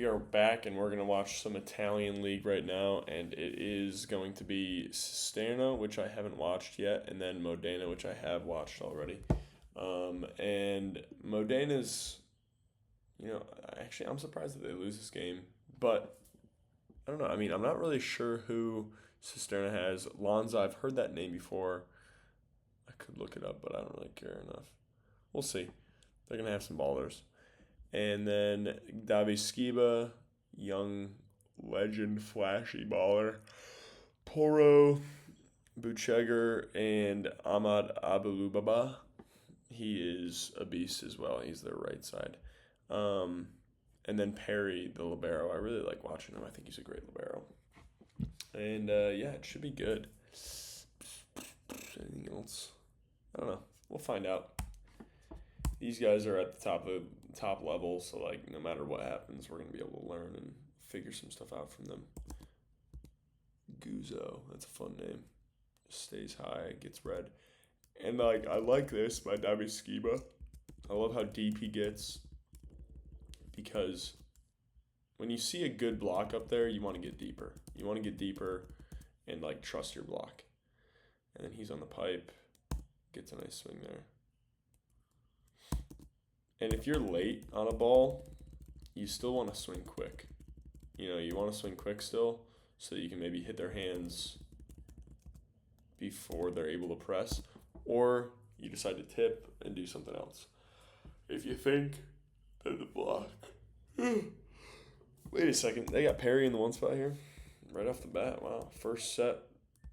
We are back and we're going to watch some Italian league right now, and it is going to be Cisterna, which I haven't watched yet, and then Modena, which I have watched already. And Modena's, actually, I'm surprised that they lose this game, but I don't know. I mean, I'm not really sure who Cisterna has. Lanza, I've heard that name before. I could look it up, but I don't really care enough. We'll see. They're going to have some ballers. And then Davi Skiba, young legend, flashy baller. Poro, Buchegar, and Ahmad Abulubaba. He is a beast as well. He's their right side. Um, and then Perry, the libero. I really like watching him. I think he's a great libero. And yeah, it should be good. Anything else? I don't know. We'll find out. These guys are at the top level, so like no matter what happens, we're gonna be able to learn and figure some stuff out from them. Guzzo, that's a fun name. Stays high, gets red, and like I like this by Davi Skiba. I love how deep he gets because when you see a good block up there, you want to get deeper. You want to get deeper and like trust your block. And then he's on the pipe, gets a nice swing there. And if you're late on a ball, you still want to swing quick. You want to swing quick still so that you can maybe hit their hands before they're able to press. Or you decide to tip and do something else. If you think that the block... Wait a second. They got Perry in the one spot here? Right off the bat. Wow. First set,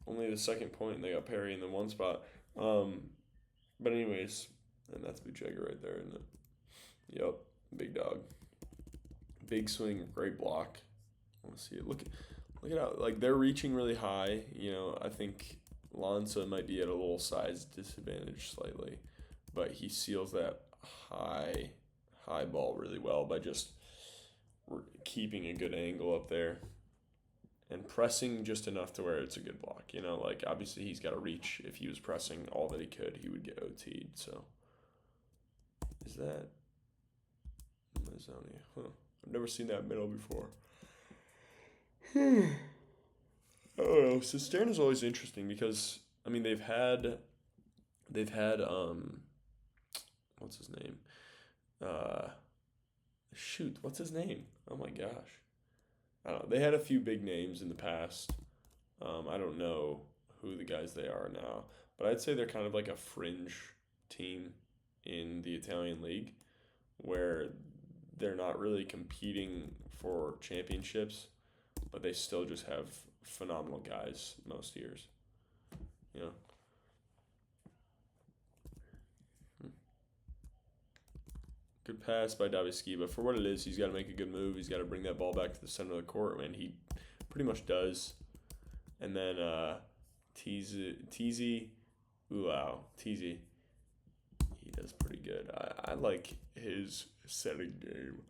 only the second point, and they got Perry in the one spot. But anyways, and that's Buchegar right there, isn't it? Yep, big dog. Big swing, great block. I want to see it. Look at how like they're reaching really high. I think Lanza might be at a little size disadvantage slightly, but he seals that high ball really well by just keeping a good angle up there and pressing just enough to where it's a good block. Like obviously he's got to reach. If he was pressing all that he could, he would get OT'd. So is that? Huh. I've never seen that middle before. I don't know. Cisterna's always interesting because I mean they've had what's his name? What's his name? Oh my gosh. I don't know. They had a few big names in the past. I don't know who the guys they are now, but I'd say they're kind of like a fringe team in the Italian league where they're not really competing for championships, but they still just have phenomenal guys most years. You know. Good pass by Davi Skiba. For what it is, he's got to make a good move. He's got to bring that ball back to the center of the court, and he pretty much does. And then Teasy, he does pretty good. I like his setting game.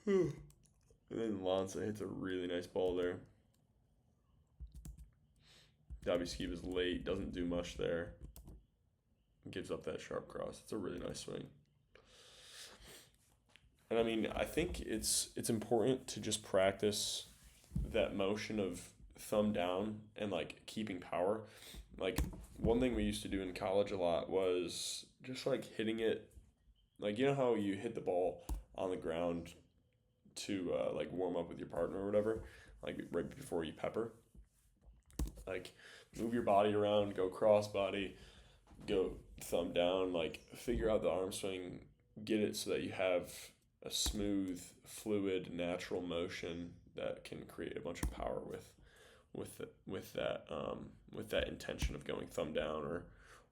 And then Lanza hits a really nice ball there. Davi Skiba's late, doesn't do much there. Gives up that sharp cross. It's a really nice swing. And I mean, I think it's important to just practice that motion of thumb down and like keeping power. Like one thing we used to do in college a lot was just like hitting it. Like how you hit the ball on the ground to like warm up with your partner or whatever, like right before you pepper. Like move your body around, go cross body, go thumb down, like figure out the arm swing, get it so that you have a smooth, fluid, natural motion that can create a bunch of power with that intention of going thumb down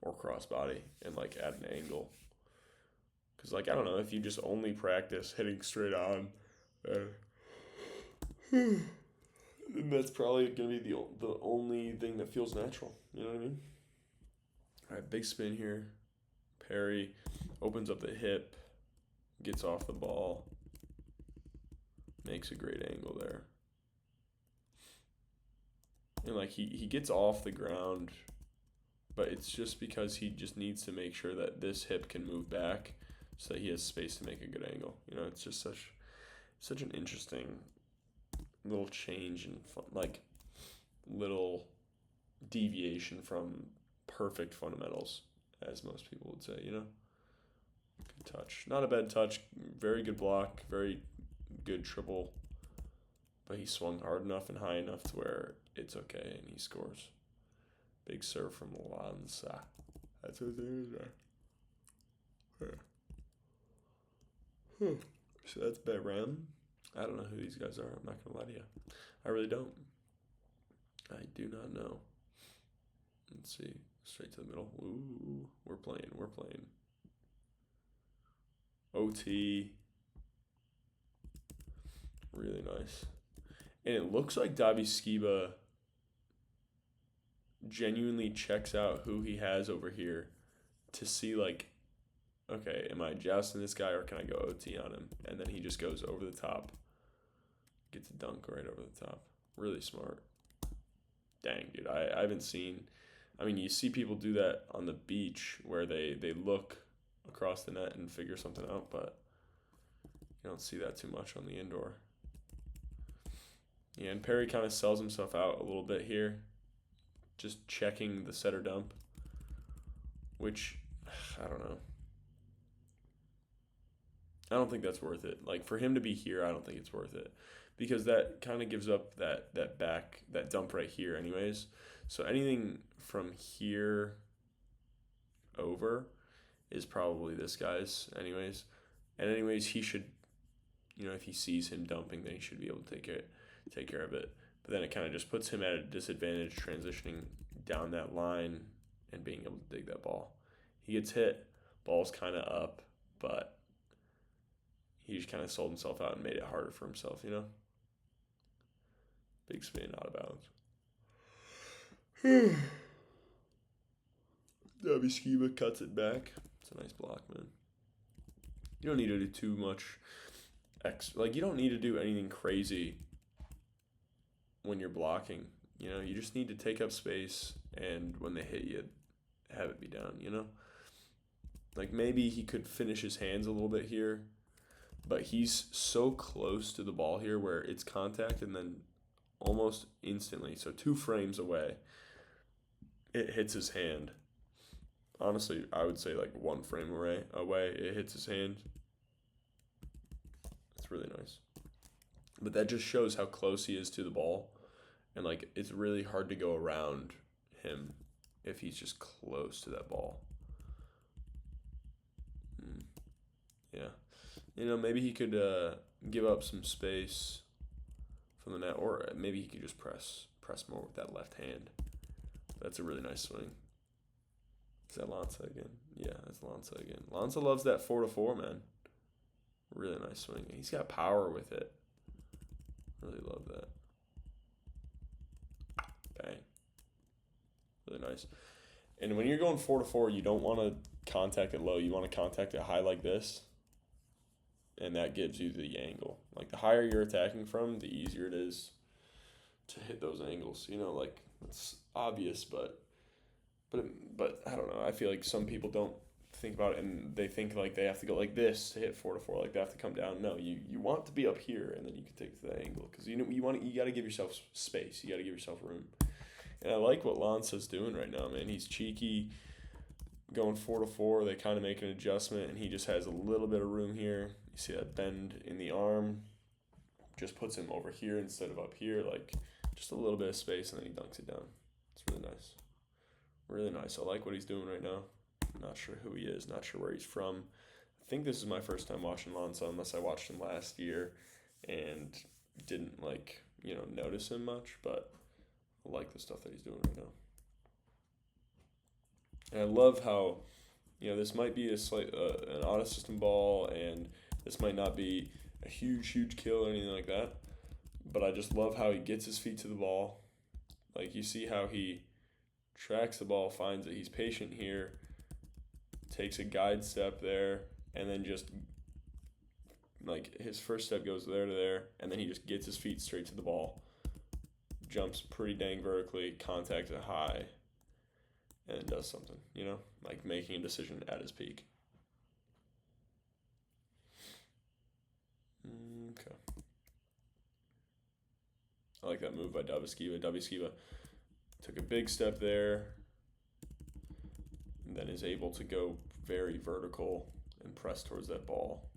or cross body and like at an angle. Because like I don't know, if you just only practice hitting straight on, then that's probably gonna be the only thing that feels natural. You know what I mean? All right, big spin here. Perry opens up the hip, gets off the ball, makes a great angle there. And like he gets off the ground, but it's just because he just needs to make sure that this hip can move back so that he has space to make a good angle. It's just such an interesting little change in like little deviation from perfect fundamentals, as most people would say. Good touch, not a bad touch, very good block, very good triple, but he swung hard enough and high enough to where it's okay, and he scores. Big serve from Lanza. That's what it is, right? So that's Behram. I don't know who these guys are. I'm not gonna lie to you. I really don't. I do not know. Let's see. Straight to the middle. Ooh, we're playing. OT. Really nice. And it looks like Davi Skiba genuinely checks out who he has over here to see, like, okay, am I jousting this guy or can I go OT on him? And then he just goes over the top. Gets a dunk right over the top. Really smart. Dang, dude. I haven't seen... I mean, you see people do that on the beach where they look across the net and figure something out, but you don't see that too much on the indoor. Yeah, and Perry kind of sells himself out a little bit here. Just checking the setter dump, which, I don't know. I don't think that's worth it. Like, for him to be here, I don't think it's worth it. Because that kind of gives up that dump right here anyways. So anything from here over is probably this guy's anyways. And anyways, he should, if he sees him dumping, then he should be able to take care of it. But then it kind of just puts him at a disadvantage transitioning down that line and being able to dig that ball. He gets hit, ball's kind of up, but he just kind of sold himself out and made it harder for himself, Big spin, out of bounds. Davi Skiba cuts it back. It's a nice block, man. You don't need to do too much. You don't need to do anything crazy when you're blocking. You just need to take up space, and when they hit you, have it be down, Like, maybe he could finish his hands a little bit here, but he's so close to the ball here where it's contact and then almost instantly, so 2 frames away, it hits his hand. Honestly, I would say like 1 frame away, it hits his hand. It's really nice. But that just shows how close he is to the ball. And like, it's really hard to go around him if he's just close to that ball. Yeah. Maybe he could give up some space from the net, or maybe he could just press more with that left hand. That's a really nice swing. Is that Lanza again? Yeah, that's Lanza again. Lanza loves that 4-4, man. Really nice swing. He's got power with it. Really love that. Bang. Really nice. And when you're going 4-4, you don't want to contact it low. You want to contact it high like this. And that gives you the angle. Like, the higher you're attacking from, the easier it is to hit those angles. Like, it's obvious, but I don't know. I feel like some people don't think about it, and they think like they have to go like this to hit 4-4. Like, they have to come down. No, you want to be up here, and then you can take it to that angle, because you got to give yourself space. You got to give yourself room. And I like what Lanza's doing right now, man. He's cheeky, going 4-4. They kind of make an adjustment, and he just has a little bit of room here. You see that bend in the arm, just puts him over here instead of up here, like just a little bit of space, and then he dunks it down. It's really nice. Really nice. I like what he's doing right now. Not sure who he is, not sure where he's from. I think this is my first time watching Lanza, unless I watched him last year and didn't notice him much, but I like the stuff that he's doing right now. And I love how, this might be a slight an auto system ball, and this might not be a huge kill or anything like that, but I just love how he gets his feet to the ball. Like, you see how he tracks the ball, finds it. He's patient here, takes a guide step there, and then just, like, his first step goes there to there, and then he just gets his feet straight to the ball, jumps pretty dang vertically, contacts it high, and then does something, like making a decision at his peak. Okay. I like that move by Daviskiva. Daviskiva took a big step there, and then is able to go very vertical and press towards that ball.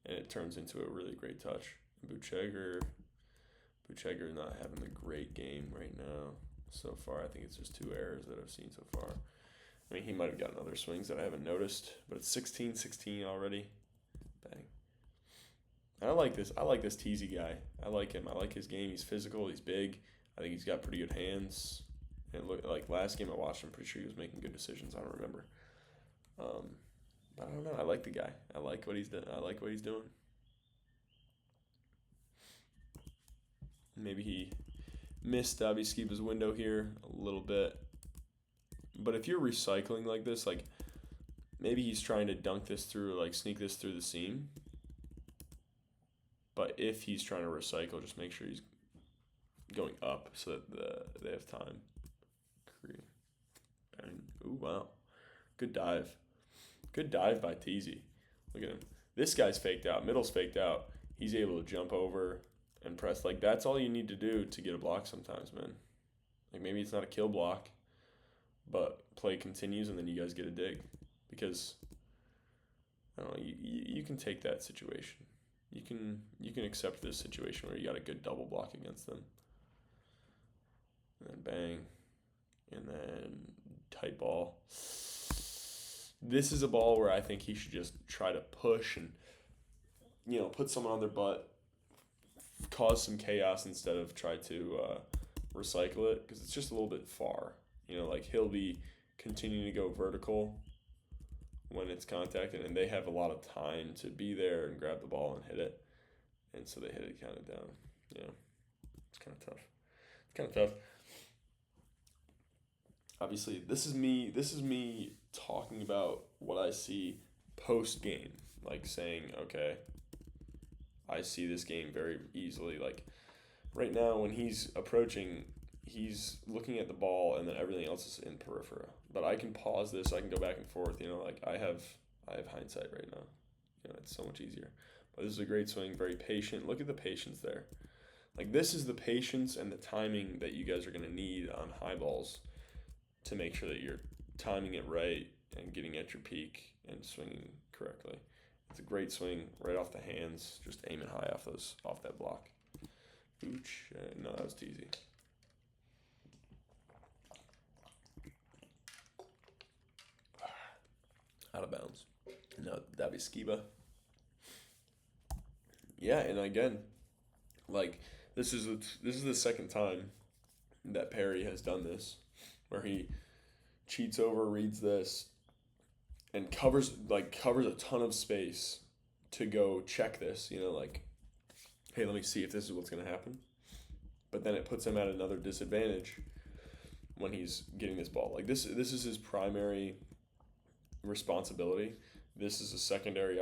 And it turns into a really great touch. Buchegar not having a great game right now so far. I think it's just 2 errors that I've seen so far. I mean, he might have gotten other swings that I haven't noticed, but it's 16-16 already. Bang. I like this Teasy guy. I like him. I like his game. He's physical. He's big. I think he's got pretty good hands. And look, like last game I watched, I'm pretty sure he was making good decisions. I don't remember. But I don't know. I like the guy. I like what he's doing. Maybe he missed Daviskiva's window here a little bit. But if you're recycling like this, like maybe he's trying to dunk this through, like sneak this through the seam. But if he's trying to recycle, just make sure he's going up so that they have time. And, ooh, wow. Good dive. Good dive by Teasy. Look at him. This guy's faked out. Middle's faked out. He's able to jump over and press. Like, that's all you need to do to get a block sometimes, man. Like, maybe it's not a kill block, but play continues and then you guys get a dig. Because, I don't know, you can take that situation. You can accept this situation where you got a good double block against them. And then bang. And then tight ball. This is a ball where I think he should just try to push and, put someone on their butt, cause some chaos instead of try to recycle it, because it's just a little bit far. Like he'll be continuing to go vertical when it's contacted, and they have a lot of time to be there and grab the ball and hit it. And so they hit it kind of down. It's kind of tough. Obviously, this is me talking about what I see post game, like saying, okay, I see this game very easily. Like right now, when he's approaching, he's looking at the ball, and then everything else is in peripheral. But I can pause this. I can go back and forth. Like I have hindsight right now. It's so much easier. But this is a great swing. Very patient. Look at the patience there. Like this is the patience and the timing that you guys are going to need on high balls to make sure that you're timing it right and getting at your peak and swinging correctly. It's a great swing right off the hands. Just aim it high off that block. Ooch. No, that was Teasy. Out of bounds. No, Daviskiva. Yeah, and again, like this is the second time that Perry has done this, where he cheats over, reads this, and covers a ton of space to go check this. Like, hey, let me see if this is what's gonna happen. But then it puts him at another disadvantage when he's getting this ball. Like this is his primary responsibility. This is a secondary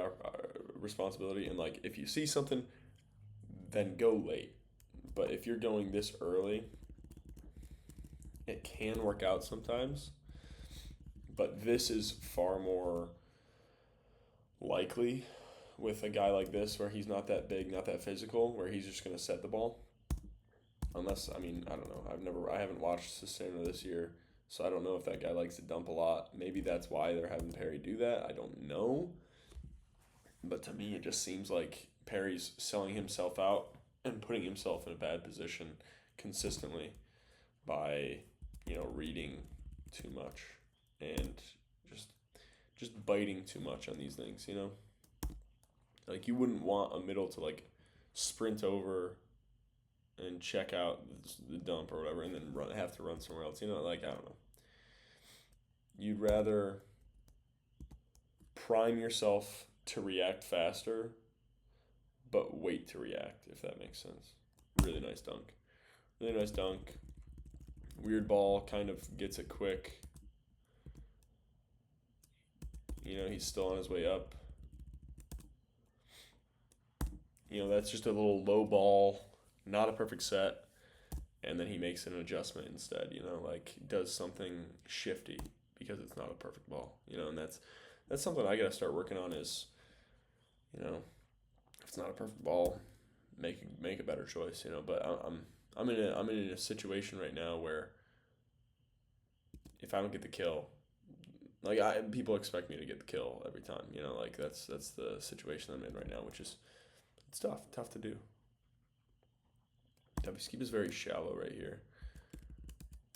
responsibility, and like if you see something, then go late. But if you're going this early, it can work out sometimes. But this is far more likely with a guy like this, where he's not that big, not that physical, where he's just going to set the ball. Unless, I don't know. I haven't watched Cisterna this year, so I don't know if that guy likes to dump a lot. Maybe that's why they're having Perry do that. I don't know. But to me, it just seems like Perry's selling himself out and putting himself in a bad position consistently by, reading too much and just biting too much on these things, Like you wouldn't want a middle to like sprint over and check out the dump or whatever and then have to run somewhere else, like, I don't know. You'd rather prime yourself to react faster, but wait to react, if that makes sense. Really nice dunk. Weird ball, kind of gets it quick. He's still on his way up. That's just a little low ball, not a perfect set, and then he makes an adjustment instead, like does something shifty because it's not a perfect ball, and that's something I got to start working on is, if it's not a perfect ball, make a better choice, you know. But I'm in a situation right now where if I don't get the kill, like people expect me to get the kill every time, you know. Like that's the situation I'm in right now, which is it's tough to do. Skip is very shallow right here,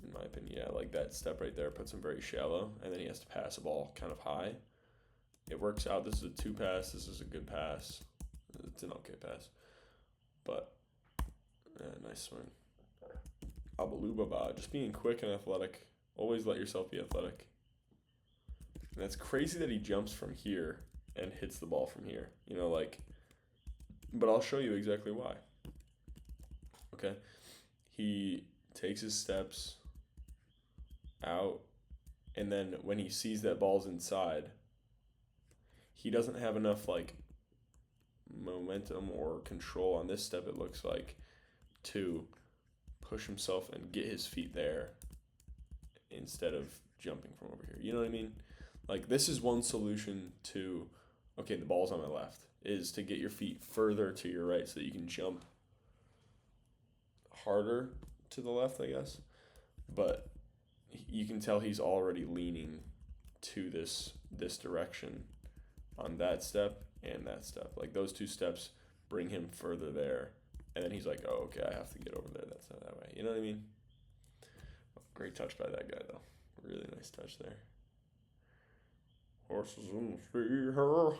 in my opinion. Yeah, like that step right there puts him very shallow, and then he has to pass the ball kind of high. It works out. This is a 2 pass. This is a good pass. It's an okay pass, but nice swing. Abalubaba, just being quick and athletic. Always let yourself be athletic. And it's crazy that he jumps from here and hits the ball from here. You know, like, but I'll show you exactly why. Okay, he takes his steps out, and then when he sees that ball's inside, he doesn't have enough like momentum or control on this step, it looks like, to push himself and get his feet there instead of jumping from over here. You know what I mean? Like, this is one solution to, okay, the ball's on my left, is to get your feet further to your right so that you can jump harder to the left, I guess. But you can tell he's already leaning to this direction on that step and that step. Like, those 2 steps bring him further there. And then he's like, oh, okay, I have to get over there. That's not that way. You know what I mean? Great touch by that guy, though. Really nice touch there. Horses in the sea.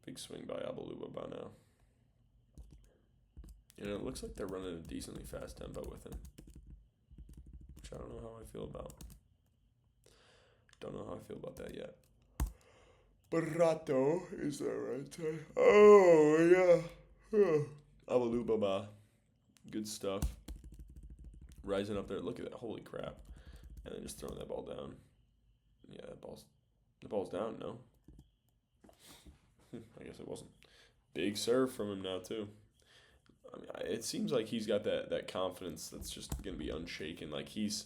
Big swing by Abalubaba now. And it looks like they're running a decently fast tempo with him, which I don't know how I feel about. Don't know how I feel about that yet. Barato is that right? Oh, yeah. Abalubaba. Good stuff. Rising up there. Look at that. Holy crap. And then just throwing that ball down. Yeah, the ball's down, no? I guess it wasn't. Big serve from him now, too. I mean, it seems like he's got that confidence that's just going to be unshaken. Like, he's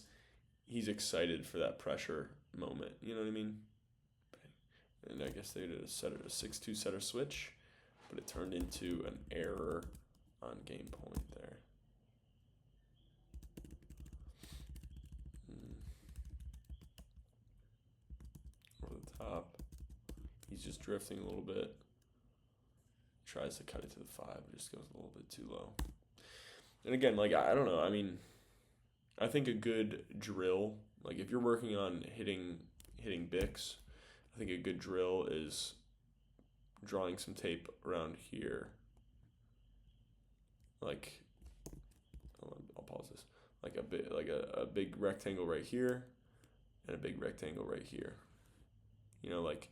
excited for that pressure moment. You know what I mean? And I guess they did a 6-2 setter switch, but it turned into an error on game point there. Over the top. He's just drifting a little bit. Tries to cut it to the 5, but just goes a little bit too low. And again, like, I don't know. I mean, I think a good drill, like if you're working on hitting Bix, I think a good drill is drawing some tape around here. Like, I'll pause this. Like a big rectangle right here, and a big rectangle right here. You know, like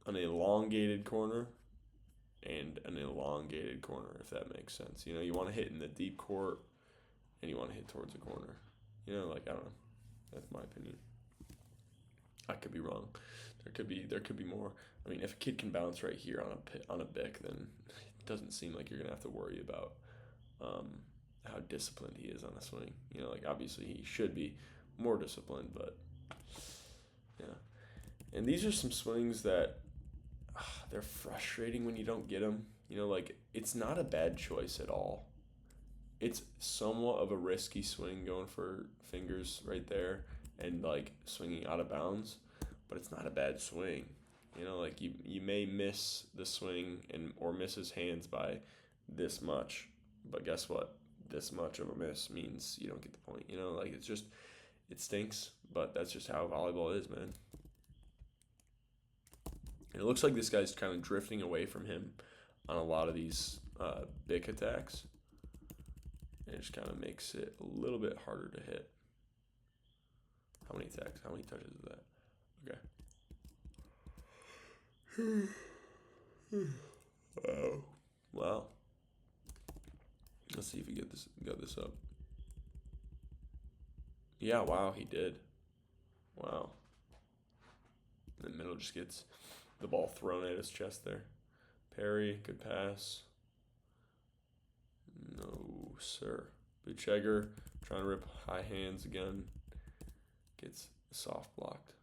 an elongated corner and an elongated corner, if that makes sense. You know, you want to hit in the deep court, and you want to hit towards the corner. You know, like, I don't know. That's my opinion. I could be wrong. There could be more. I mean, if a kid can bounce right here on a bic, then it doesn't seem like you're gonna have to worry about how disciplined he is on a swing. You know, like, obviously he should be more disciplined, but yeah. And these are some swings that they're frustrating when you don't get them. You know, like, it's not a bad choice at all. It's somewhat of a risky swing going for fingers right there and, like, swinging out of bounds, but it's not a bad swing. You know, like, you may miss the swing or miss his hands by this much, but guess what? This much of a miss means you don't get the point. You know, like, it stinks, but that's just how volleyball is, man. And it looks like this guy's kind of drifting away from him on a lot of these bic attacks. And it just kind of makes it a little bit harder to hit. How many attacks? How many touches is that? Okay. Wow. Let's see if he got this up. Yeah, wow, he did. Wow. And the middle just gets the ball thrown at his chest there. Perry, good pass. No, sir. Buchegger trying to rip high hands again. Gets soft blocked.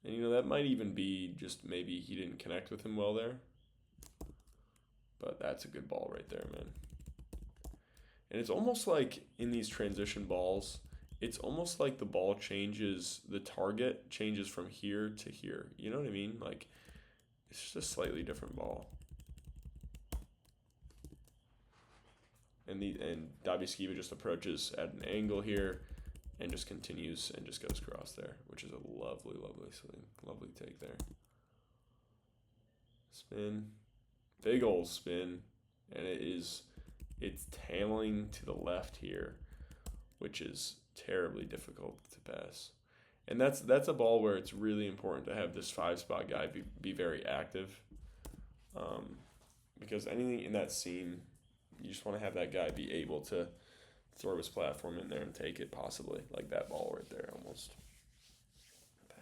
And, you know, that might even be just maybe he didn't connect with him well there. But that's a good ball right there, man. And it's almost like in these transition balls, it's almost like the ball changes, the target changes from here to here. You know what I mean? Like, it's just a slightly different ball. And Davi Skiba just approaches at an angle here and just continues and just goes across there, which is a lovely, lovely swing. Lovely take there. Spin. Big old spin. And it's tailing to the left here, which is terribly difficult to pass. And that's a ball where it's really important to have this 5-spot guy be very active. Because anything in that seam, you just want to have that guy be able to throw his platform in there and take it, possibly, like that ball right there almost. Okay.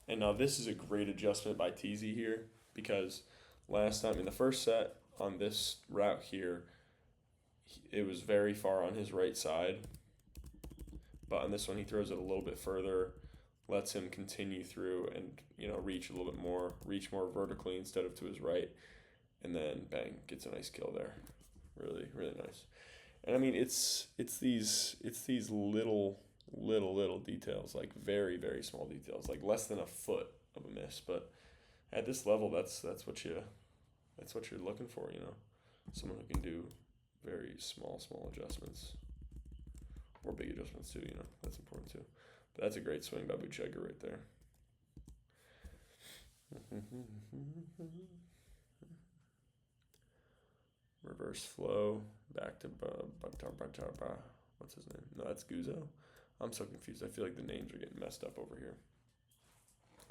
And now this is a great adjustment by TZ here, because last time in the first set on this route here, it was very far on his right side. But on this one, he throws it a little bit further, lets him continue through and, reach a little bit more, reach more vertically instead of to his right. And then, bang, gets a nice kill there. Really, really nice. And I mean, it's these little details, like very, very small details, like less than a foot of a miss. But at this level, that's what you're looking for, someone who can do very small adjustments, or big adjustments too. That's important too. But that's a great swing by Buchegar right there. Reverse flow back to what's his name? No, that's Guzzo. I'm so confused. I feel like the names are getting messed up over here.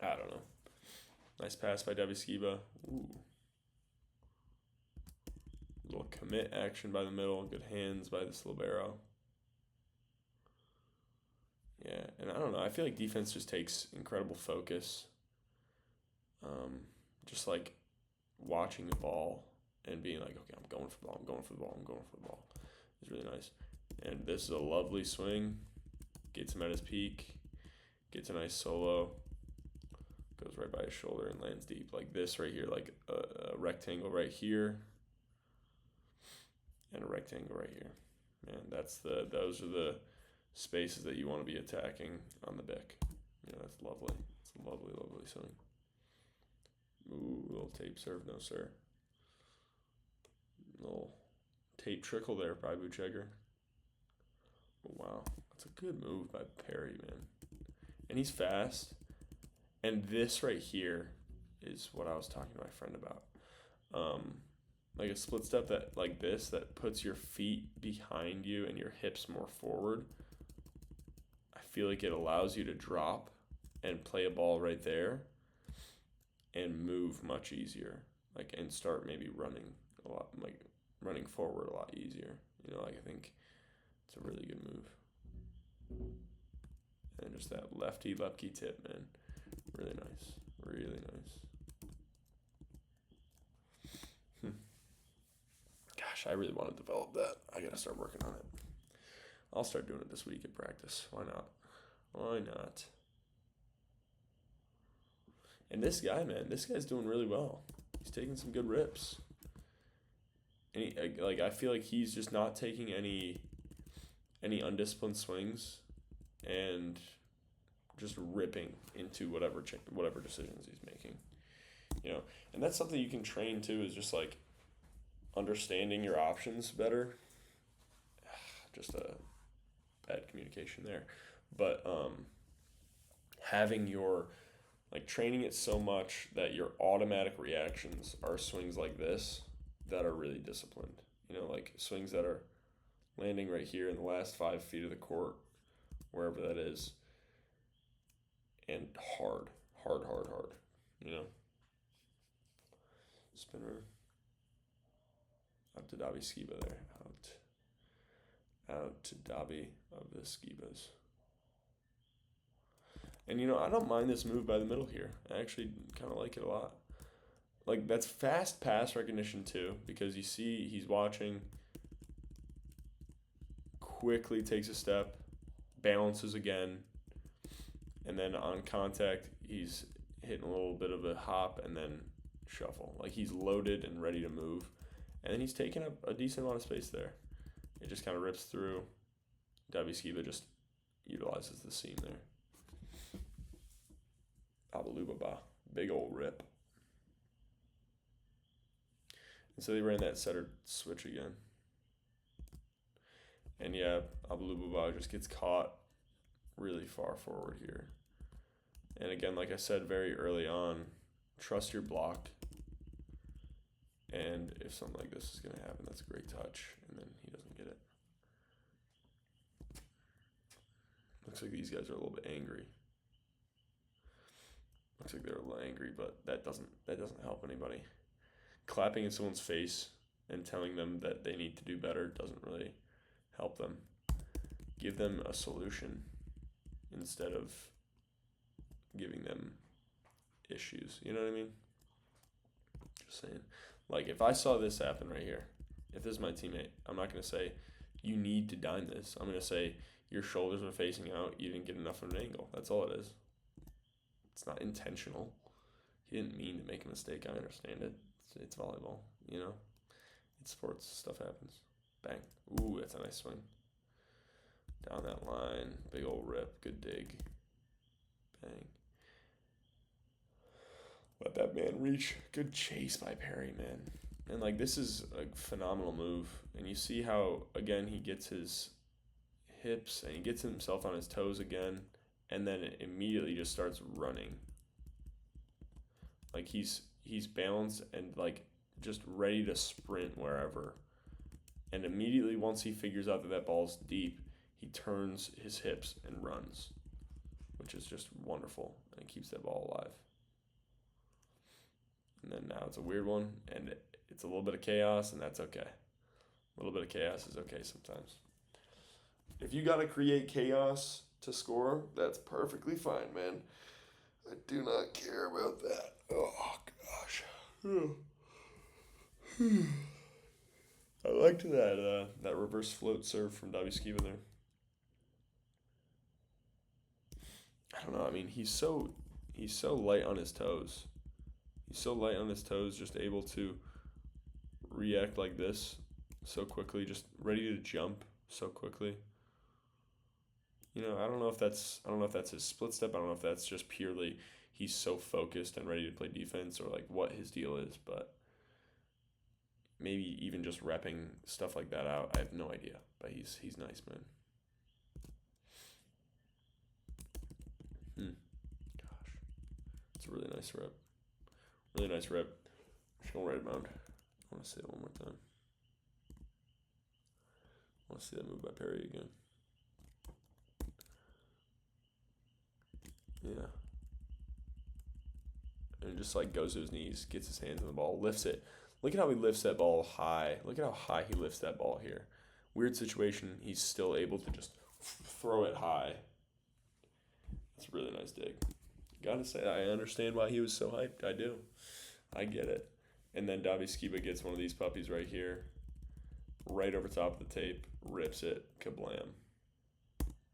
I don't know. Nice pass by Davi Skiba. Ooh. Little commit action by the middle. Good hands by this libero. Yeah, and I don't know. I feel like defense just takes incredible focus. Just like watching the ball and being like, okay, I'm going for the ball. It's really nice. And this is a lovely swing. Gets him at his peak. Gets a nice solo. Goes right by his shoulder and lands deep. Like this right here, like a rectangle right here. And a rectangle right here. Man, those are the spaces that you want to be attacking on the deck. That's lovely. It's a lovely, lovely swing. Ooh, little tape serve, no sir. Little tape trickle there by Buchegar. Wow, that's a good move by Perry, man. And he's fast. And this right here is what I was talking to my friend about. Like a split step that puts your feet behind you and your hips more forward. I feel like it allows you to drop and play a ball right there and move much easier. And start maybe running a lot, running forward a lot easier. I think it's a really good move. And just that lefty tip, man. Really nice. Really nice. Gosh, I really want to develop that. I got to start working on it. I'll start doing it this week at practice. Why not? And this guy, man, this guy's doing really well. He's taking some good rips. And I feel like he's just not taking any undisciplined swings and just ripping into whatever decisions he's making. And that's something you can train too, is just like understanding your options better. Just a bad communication there. But having your training it so much that your automatic reactions are swings like this that are really disciplined. Swings that are landing right here in the last 5 feet of the court, wherever that is, and hard. Spinner. Out to Davi Skiba there. Out to Davi of the Skibas. And, I don't mind this move by the middle here. I actually kind of like it a lot. That's fast pass recognition, too, because you see he's watching, quickly takes a step, balances again, and then on contact, he's hitting a little bit of a hop and then shuffle. He's loaded and ready to move. And then he's taking up a decent amount of space there. It just kind of rips through. Daviskiva just utilizes the seam there. Abalubaba, big old rip. And so they ran that setter switch again. And yeah, Abalubaba just gets caught really far forward here. And again, like I said very early on, trust your block. And if something like this is going to happen, that's a great touch. And then he doesn't get it. Looks like these guys are a little bit angry. Looks like they're a little angry, but that doesn't help anybody. Clapping in someone's face and telling them that they need to do better doesn't really help them. Give them a solution instead of giving them issues. You know what I mean? Just saying. Like, if I saw this happen right here, if this is my teammate, I'm not going to say, you need to dine this. I'm going to say, your shoulders are facing out, you didn't get enough of an angle. That's all it is. It's not intentional. He didn't mean to make a mistake. I understand it. It's volleyball, you know? It's sports. Stuff happens. Bang. Ooh, that's a nice swing. Down that line. Big old rip. Good dig. Bang. Let that man reach. Good chase by Perry, man. And, like, this is a phenomenal move. And you see how, again, he gets his hips and he gets himself on his toes again. And then it immediately just starts running. Like, he's balanced and, like, just ready to sprint wherever. And immediately, once he figures out that that ball's deep, he turns his hips and runs, which is just wonderful. And it keeps that ball alive. And then now it's a weird one, and it's a little bit of chaos, and that's okay. A little bit of chaos is okay sometimes. If you got to create chaos to score, that's perfectly fine, man. I do not care about that. Oh, gosh. I liked that reverse float serve from Daviskiva there. I don't know. I mean, he's so light on his toes. He's so light on his toes, just able to react like this so quickly, just ready to jump so quickly. You know, I don't know if that's his split step. I don't know if that's just purely he's so focused and ready to play defense, or like what his deal is, but maybe even just repping stuff like that out. I have no idea, but he's nice, man. Gosh, it's a really nice rep. Really nice rep. Just going right around. I want to see it one more time. I want to see that move by Perry again. Yeah. And just like goes to his knees, gets his hands on the ball, lifts it. Look at how he lifts that ball high. Look at how high he lifts that ball here. Weird situation. He's still able to just throw it high. That's a really nice dig. Gotta say, I understand why he was so hyped. I do. I get it. And then Daviskiva gets one of these puppies right here, right over top of the tape, rips it, kablam.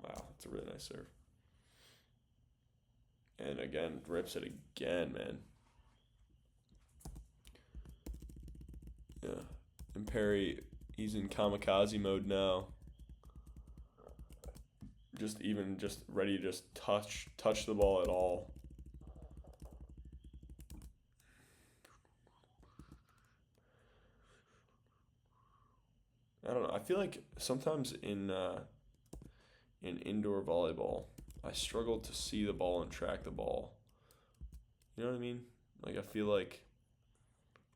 Wow, that's a really nice serve. And again, rips it again, man. Yeah. And Perry, he's in kamikaze mode now. Just ready to just touch the ball at all. I don't know. I feel like sometimes in indoor volleyball, I struggle to see the ball and track the ball. You know what I mean? Like, I feel like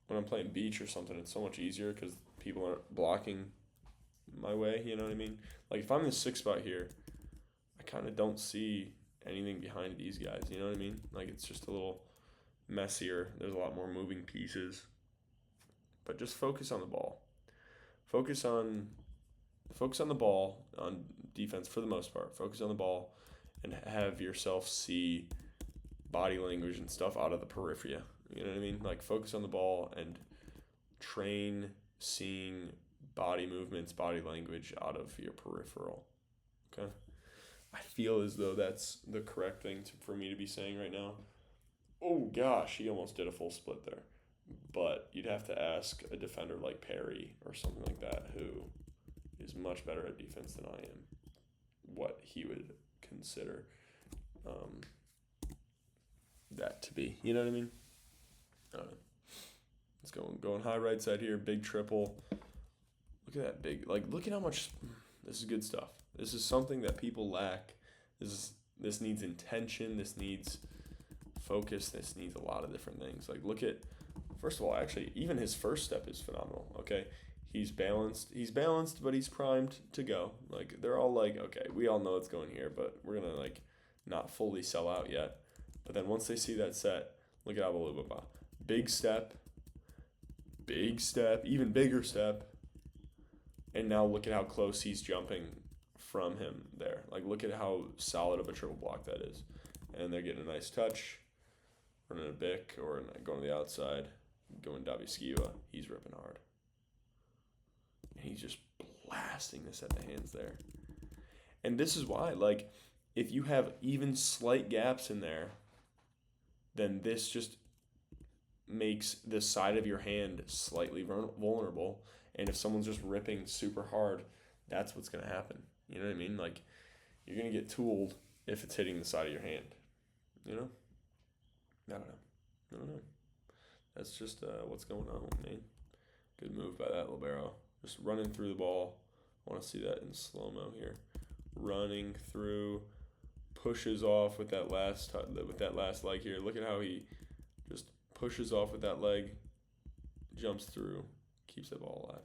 when I'm playing beach or something, it's so much easier because people aren't blocking my way. You know what I mean? Like, if I'm in the sixth spot here, I kind of don't see anything behind these guys. You know what I mean? Like, it's just a little messier. There's a lot more moving pieces. But just focus on the ball. Focus on the ball, on defense for the most part. Focus on the ball and have yourself see body language and stuff out of the periphery. You know what I mean? Like, focus on the ball and train seeing body movements, body language out of your peripheral. Okay? I feel as though that's the correct thing for me to be saying right now. Oh, gosh, he almost did a full split there. but you'd have to ask a defender like Perry or something like that, who is much better at defense than I am, what he would consider that to be. You know what I mean? Let's go going high right side here, big triple. Look at that big, look at how much, this is good stuff. This is something that people lack. This needs intention, this needs focus, this needs a lot of different things. Like, look at, first of all, actually, even his first step is phenomenal, okay? He's balanced, but he's primed to go. Like, they're all like, okay, we all know it's going here, but we're going to, like, not fully sell out yet. But then once they see that set, look at Abalubaba. Big step, even bigger step. And now look at how close he's jumping from him there. Like, look at how solid of a triple block that is. And they're getting a nice touch, running a Bic or going to the outside, going Davi Skiva. He's ripping hard. And he's just blasting this at the hands there. And this is why, like, if you have even slight gaps in there, then this just makes the side of your hand slightly vulnerable. And if someone's just ripping super hard, that's what's going to happen. You know what I mean? Like, you're going to get tooled if it's hitting the side of your hand. You know? I don't know. That's just what's going on, man. Good move by that libero. Just running through the ball. I want to see that in slow-mo here. Running through, pushes off with that last leg here. Look at how he just pushes off with that leg, jumps through, keeps that ball alive.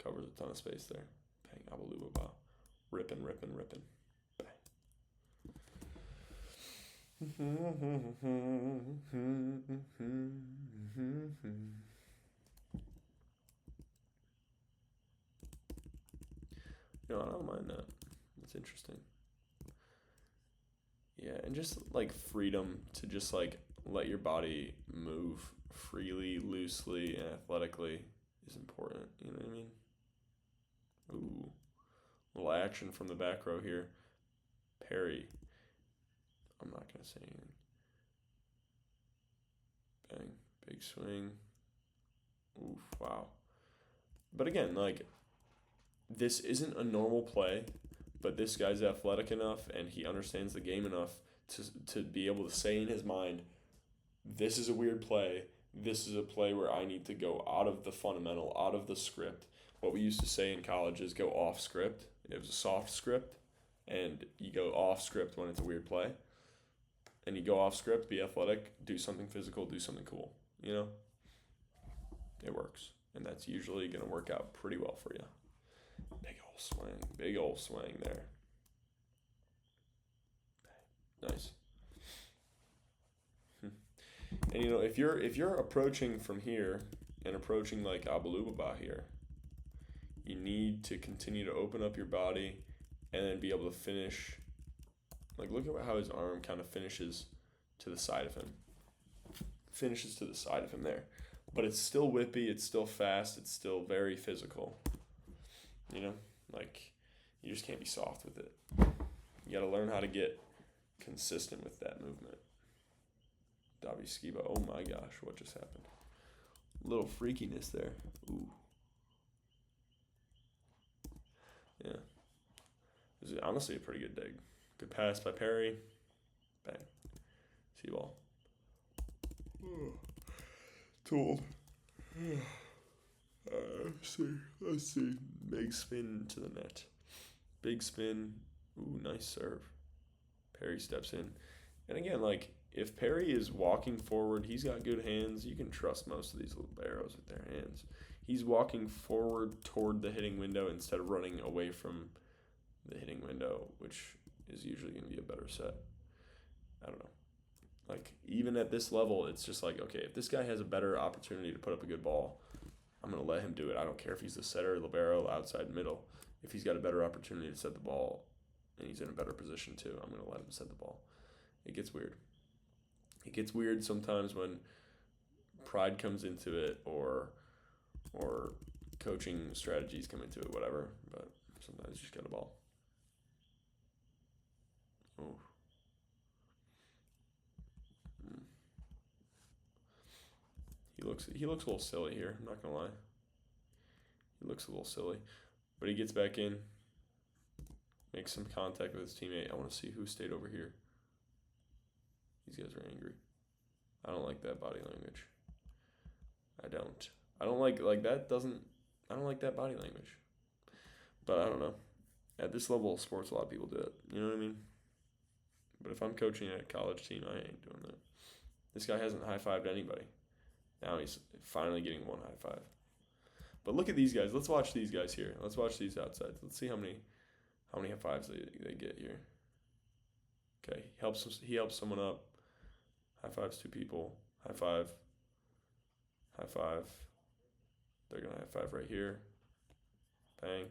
Covers a ton of space there. Bang, Abalubaba. Ripping. Bang. You know, I don't mind that. That's interesting. Yeah, and just like freedom to just like let your body move freely, loosely, and athletically is important. You know what I mean? Ooh. Little action from the back row here. Perry. I'm not going to say anything. Bang. Big swing. Oof, wow. But again, like, this isn't a normal play, but this guy's athletic enough and he understands the game enough to be able to say in his mind, this is a weird play. This is a play where I need to go out of the fundamental, out of the script. What we used to say in college is go off script. It was a soft script, and you go off script when it's a weird play. And you go off script, be athletic, do something physical, do something cool. You know? It works. And that's usually going to work out pretty well for you. Big old swing there. Nice. And you know, if you're approaching from here and approaching like Abalubaba here, you need to continue to open up your body and then be able to finish. Like, look at how his arm kind of finishes to the side of him. Finishes to the side of him there. But it's still whippy, it's still fast, it's still very physical. You know? Like, you just can't be soft with it. You got to learn how to get consistent with that movement. Davi Skiba, oh my gosh, what just happened? A little freakiness there. Ooh. Yeah. This is honestly a pretty good dig. Good pass by Perry. Bang. See-ball. Told. Let's see. Big spin to the net. Big spin. Ooh, nice serve. Perry steps in. And again, like, if Perry is walking forward, he's got good hands. You can trust most of these little barrows with their hands. He's walking forward toward the hitting window instead of running away from the hitting window, which is usually going to be a better set. I don't know. Like, even at this level, it's just like, okay, if this guy has a better opportunity to put up a good ball, I'm going to let him do it. I don't care if he's the setter, libero, outside, middle. If he's got a better opportunity to set the ball and he's in a better position too, I'm going to let him set the ball. It gets weird. It gets weird sometimes when pride comes into it or coaching strategies come into it, whatever. But sometimes you just got a ball. Oh. he looks a little silly here. I'm not gonna lie. He looks a little silly, but he gets back in, makes some contact with his teammate. I want to see who stayed over here. These guys are angry. I don't like that body language. I don't like that doesn't. I don't like that body language. But I don't know. At this level of sports, a lot of people do it. You know what I mean? But if I'm coaching a college team, I ain't doing that. This guy hasn't high-fived anybody. Now he's finally getting one high five. But look at these guys. Let's watch these guys here. Let's watch these outsides. Let's see how many high fives they get here. Okay, he helps someone up. High fives two people. High five. High five. They're gonna high five right here. Bang.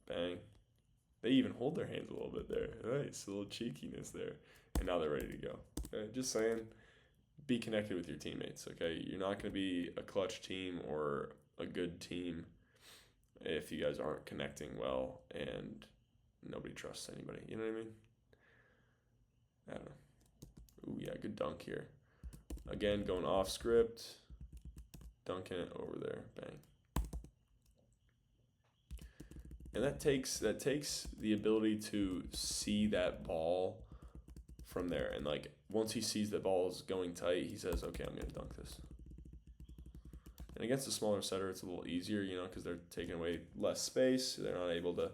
Bang. They even hold their hands a little bit there. Nice, a little cheekiness there. And now they're ready to go. Okay, just saying, be connected with your teammates, okay? You're not going to be a clutch team or a good team if you guys aren't connecting well and nobody trusts anybody. You know what I mean? I don't know. Ooh, yeah, good dunk here. Again, going off script. Dunking it over there. Bang. And that takes the ability to see that ball from there. And like once he sees that ball is going tight, he says, "Okay, I'm gonna dunk this." And against a smaller setter, it's a little easier, you know, because they're taking away less space. They're not able to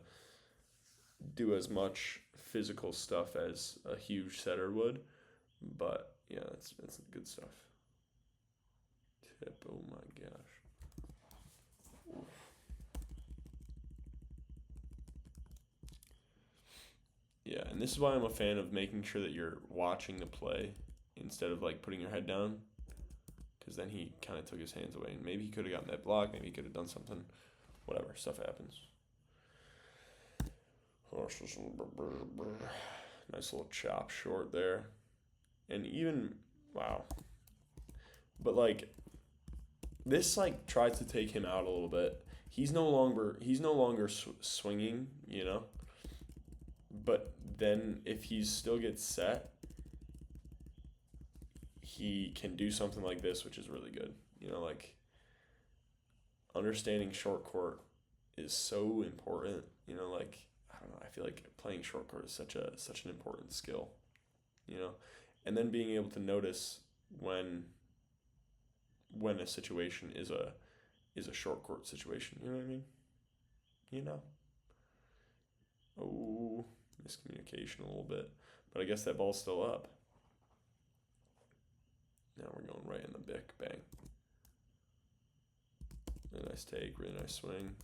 do as much physical stuff as a huge setter would. But yeah, that's good stuff. Tip. Oh my gosh. Oof. Yeah, and this is why I'm a fan of making sure that you're watching the play instead of like putting your head down, because then he kind of took his hands away, and maybe he could have gotten that block, maybe he could have done something, whatever, stuff happens. Nice little chop short there, and even wow, but like this like tries to take him out a little bit. He's no longer swinging, you know. But then if he still gets set, he can do something like this, which is really good. You know, like understanding short court is so important. You know, like I don't know, I feel like playing short court is such an important skill. You know, and then being able to notice when a situation is a short court situation. You know what I mean? You know. Oh, miscommunication a little bit. But I guess that ball's still up. Now we're going right in the bick. Bang. Really nice take. Really nice swing.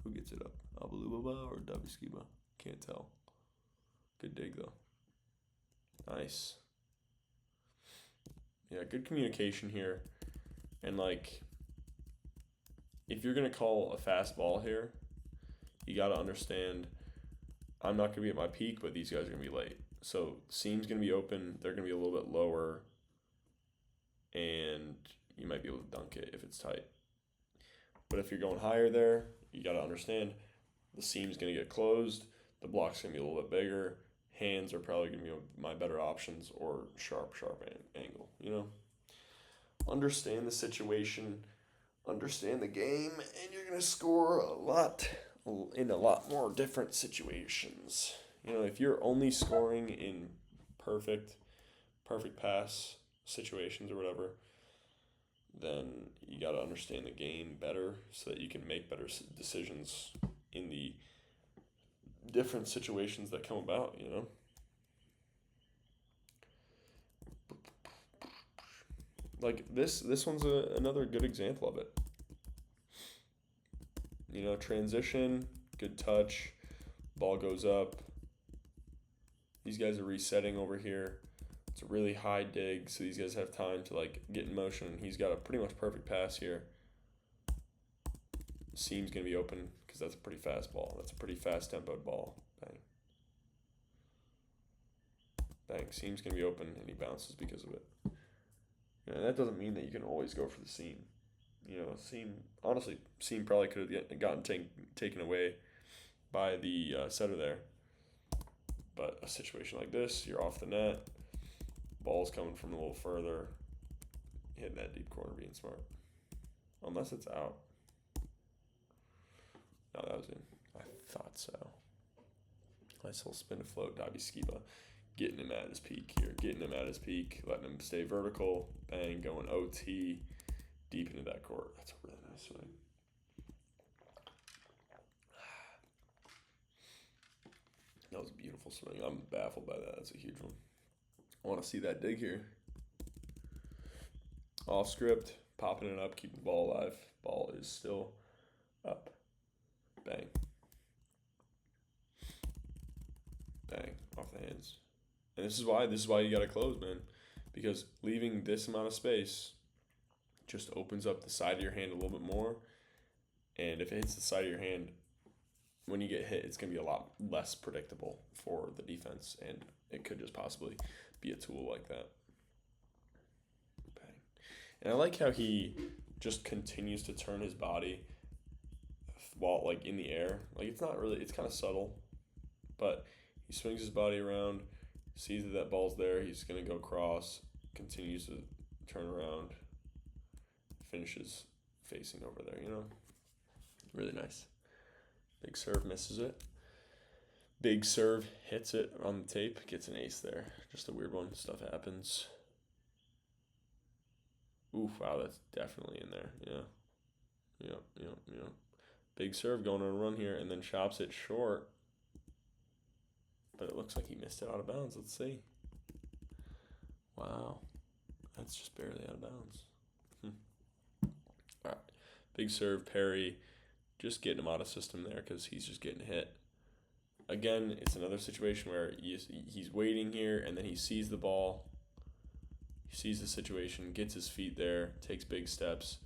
Who gets it up? Abaluba or Daviskiba? Can't tell. Good dig, though. Nice. Yeah, good communication here. And, like, if you're going to call a fast ball here, you got to understand I'm not going to be at my peak, but these guys are going to be late. So seam's going to be open. They're going to be a little bit lower, and you might be able to dunk it if it's tight. But if you're going higher there, you got to understand the seam's going to get closed. The block's going to be a little bit bigger. Hands are probably going to be my better options, or sharp angle, you know? Understand the situation, understand the game, and you're going to score in a lot more different situations. You know, if you're only scoring in perfect pass situations or whatever, then you got to understand the game better so that you can make better decisions in the different situations that come about, you know? Like this one's another good example of it. You know, transition, good touch, ball goes up. These guys are resetting over here. It's a really high dig, so these guys have time to like get in motion. And he's got a pretty much perfect pass here. Seam's gonna be open because that's a pretty fast ball. That's a pretty fast tempoed ball. Bang. Bang. Seam's gonna be open, and he bounces because of it. And that doesn't mean that you can always go for the seam. You know, seam probably could have gotten taken away by the setter there. But a situation like this, you're off the net, Ball's coming from a little further. Hitting that deep corner, being smart. Unless it's out. No, that was in. I thought so. Nice little spin to float. Davi Skiba getting him at his peak here. Getting him at his peak. Letting him stay vertical. Bang. Going OT. Deep into that court. That's a really nice swing. That was a beautiful swing. I'm baffled by that. That's a huge one. I want to see that dig here. Off script. Popping it up. Keeping the ball alive. Ball is still up. Bang. Bang. Off the hands. And this is why you gotta close, man. Because leaving this amount of space just opens up the side of your hand a little bit more. And if it hits the side of your hand, when you get hit, it's gonna be a lot less predictable for the defense. And it could just possibly be a tool like that. Bang. And I like how he just continues to turn his body while like in the air. Like it's kind of subtle, but he swings his body around, sees that ball's there, he's gonna go cross, continues to turn around, finishes facing over there, Really nice. Big serve misses it. Big serve hits it on the tape, gets an ace there. Just a weird one. Stuff happens. Oof, wow, that's definitely in there. Yeah. Yep. Big serve going on a run here, and then chops it short. But it looks like he missed it out of bounds. Let's see. Wow. That's just barely out of bounds. All right. Big serve, parry. Just getting him out of system there because he's just getting hit. Again, it's another situation where he's waiting here, and then he sees the ball. He sees the situation, gets his feet there, takes big steps,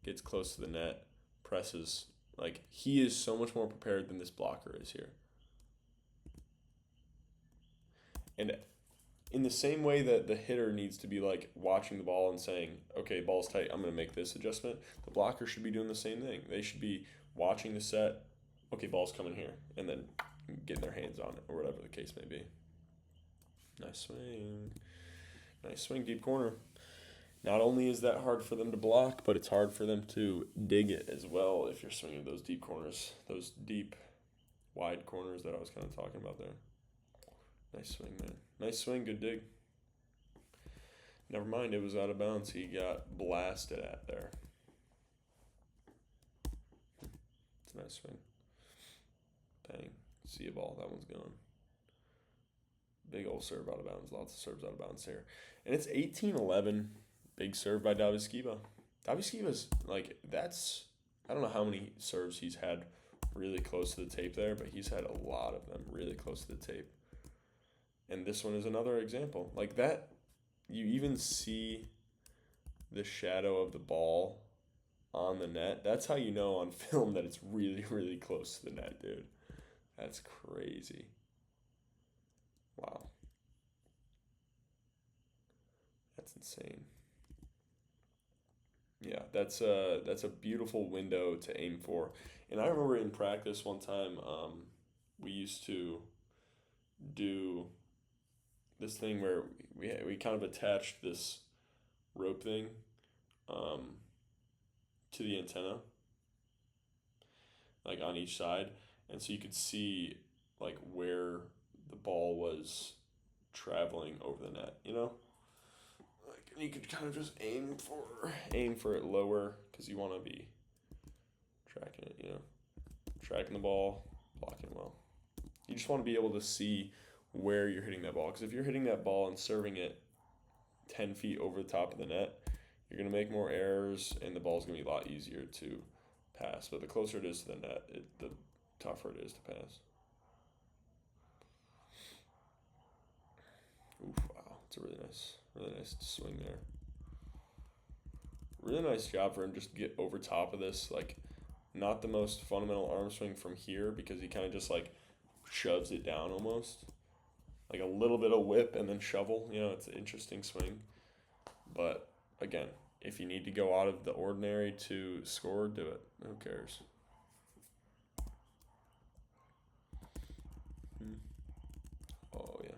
gets close to the net, presses. Like, he is so much more prepared than this blocker is here. And in the same way that the hitter needs to be, like, watching the ball and saying, okay, ball's tight, I'm going to make this adjustment, the blocker should be doing the same thing. They should be watching the set, okay, ball's coming here, and then getting their hands on it, or whatever the case may be. Nice swing. Nice swing, deep corner. Not only is that hard for them to block, but it's hard for them to dig it as well if you're swinging those deep corners, those deep, wide corners that I was kind of talking about there. Nice swing, man. Nice swing, good dig. Never mind, it was out of bounds. He got blasted at there. It's a nice swing. Bang. See a ball. That one's gone. Big old serve out of bounds. Lots of serves out of bounds here. And it's 18-11. Big serve by Davi Skiba. Davi Skiba's, like, that's... I don't know how many serves he's had really close to the tape there, but he's had a lot of them really close to the tape. And this one is another example. Like that, you even see the shadow of the ball on the net. That's how you know on film that it's really, really close to the net, dude. That's crazy. Wow. That's insane. Yeah, that's a beautiful window to aim for. And I remember in practice one time, we used to do this thing where we kind of attached this rope thing to the antenna, like on each side, and so you could see like where the ball was traveling over the net, like, and you could kind of just aim for it lower because you want to be tracking it, tracking the ball, blocking well. You just want to be able to see where you're hitting that ball, because if you're hitting that ball and serving it 10 feet over the top of the net, you're going to make more errors and the ball's going to be a lot easier to pass. But the closer it is to the net, the tougher it is to pass. Oof, wow, it's a really nice swing there. Really nice job for him just to get over top of this, like, not the most fundamental arm swing from here, because he kind of just like shoves it down almost. Like a little bit of whip and then shovel, it's an interesting swing. But again, if you need to go out of the ordinary to score, do it. Who cares? Oh, yeah.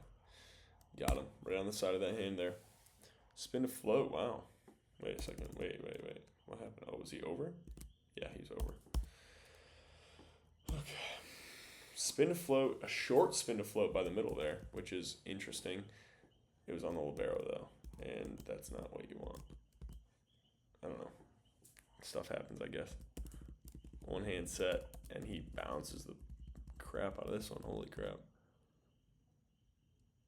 Got him. Right on the side of that hand there. Spin to float. Wow. Wait a second. Wait. What happened? Oh, was he over? Yeah, he's over. Okay. Spin to float. A short spin to float by the middle there, which is interesting. It was on the libero, though. And that's not what you want. I don't know. Stuff happens, I guess. One hand set, and he bounces the crap out of this one. Holy crap.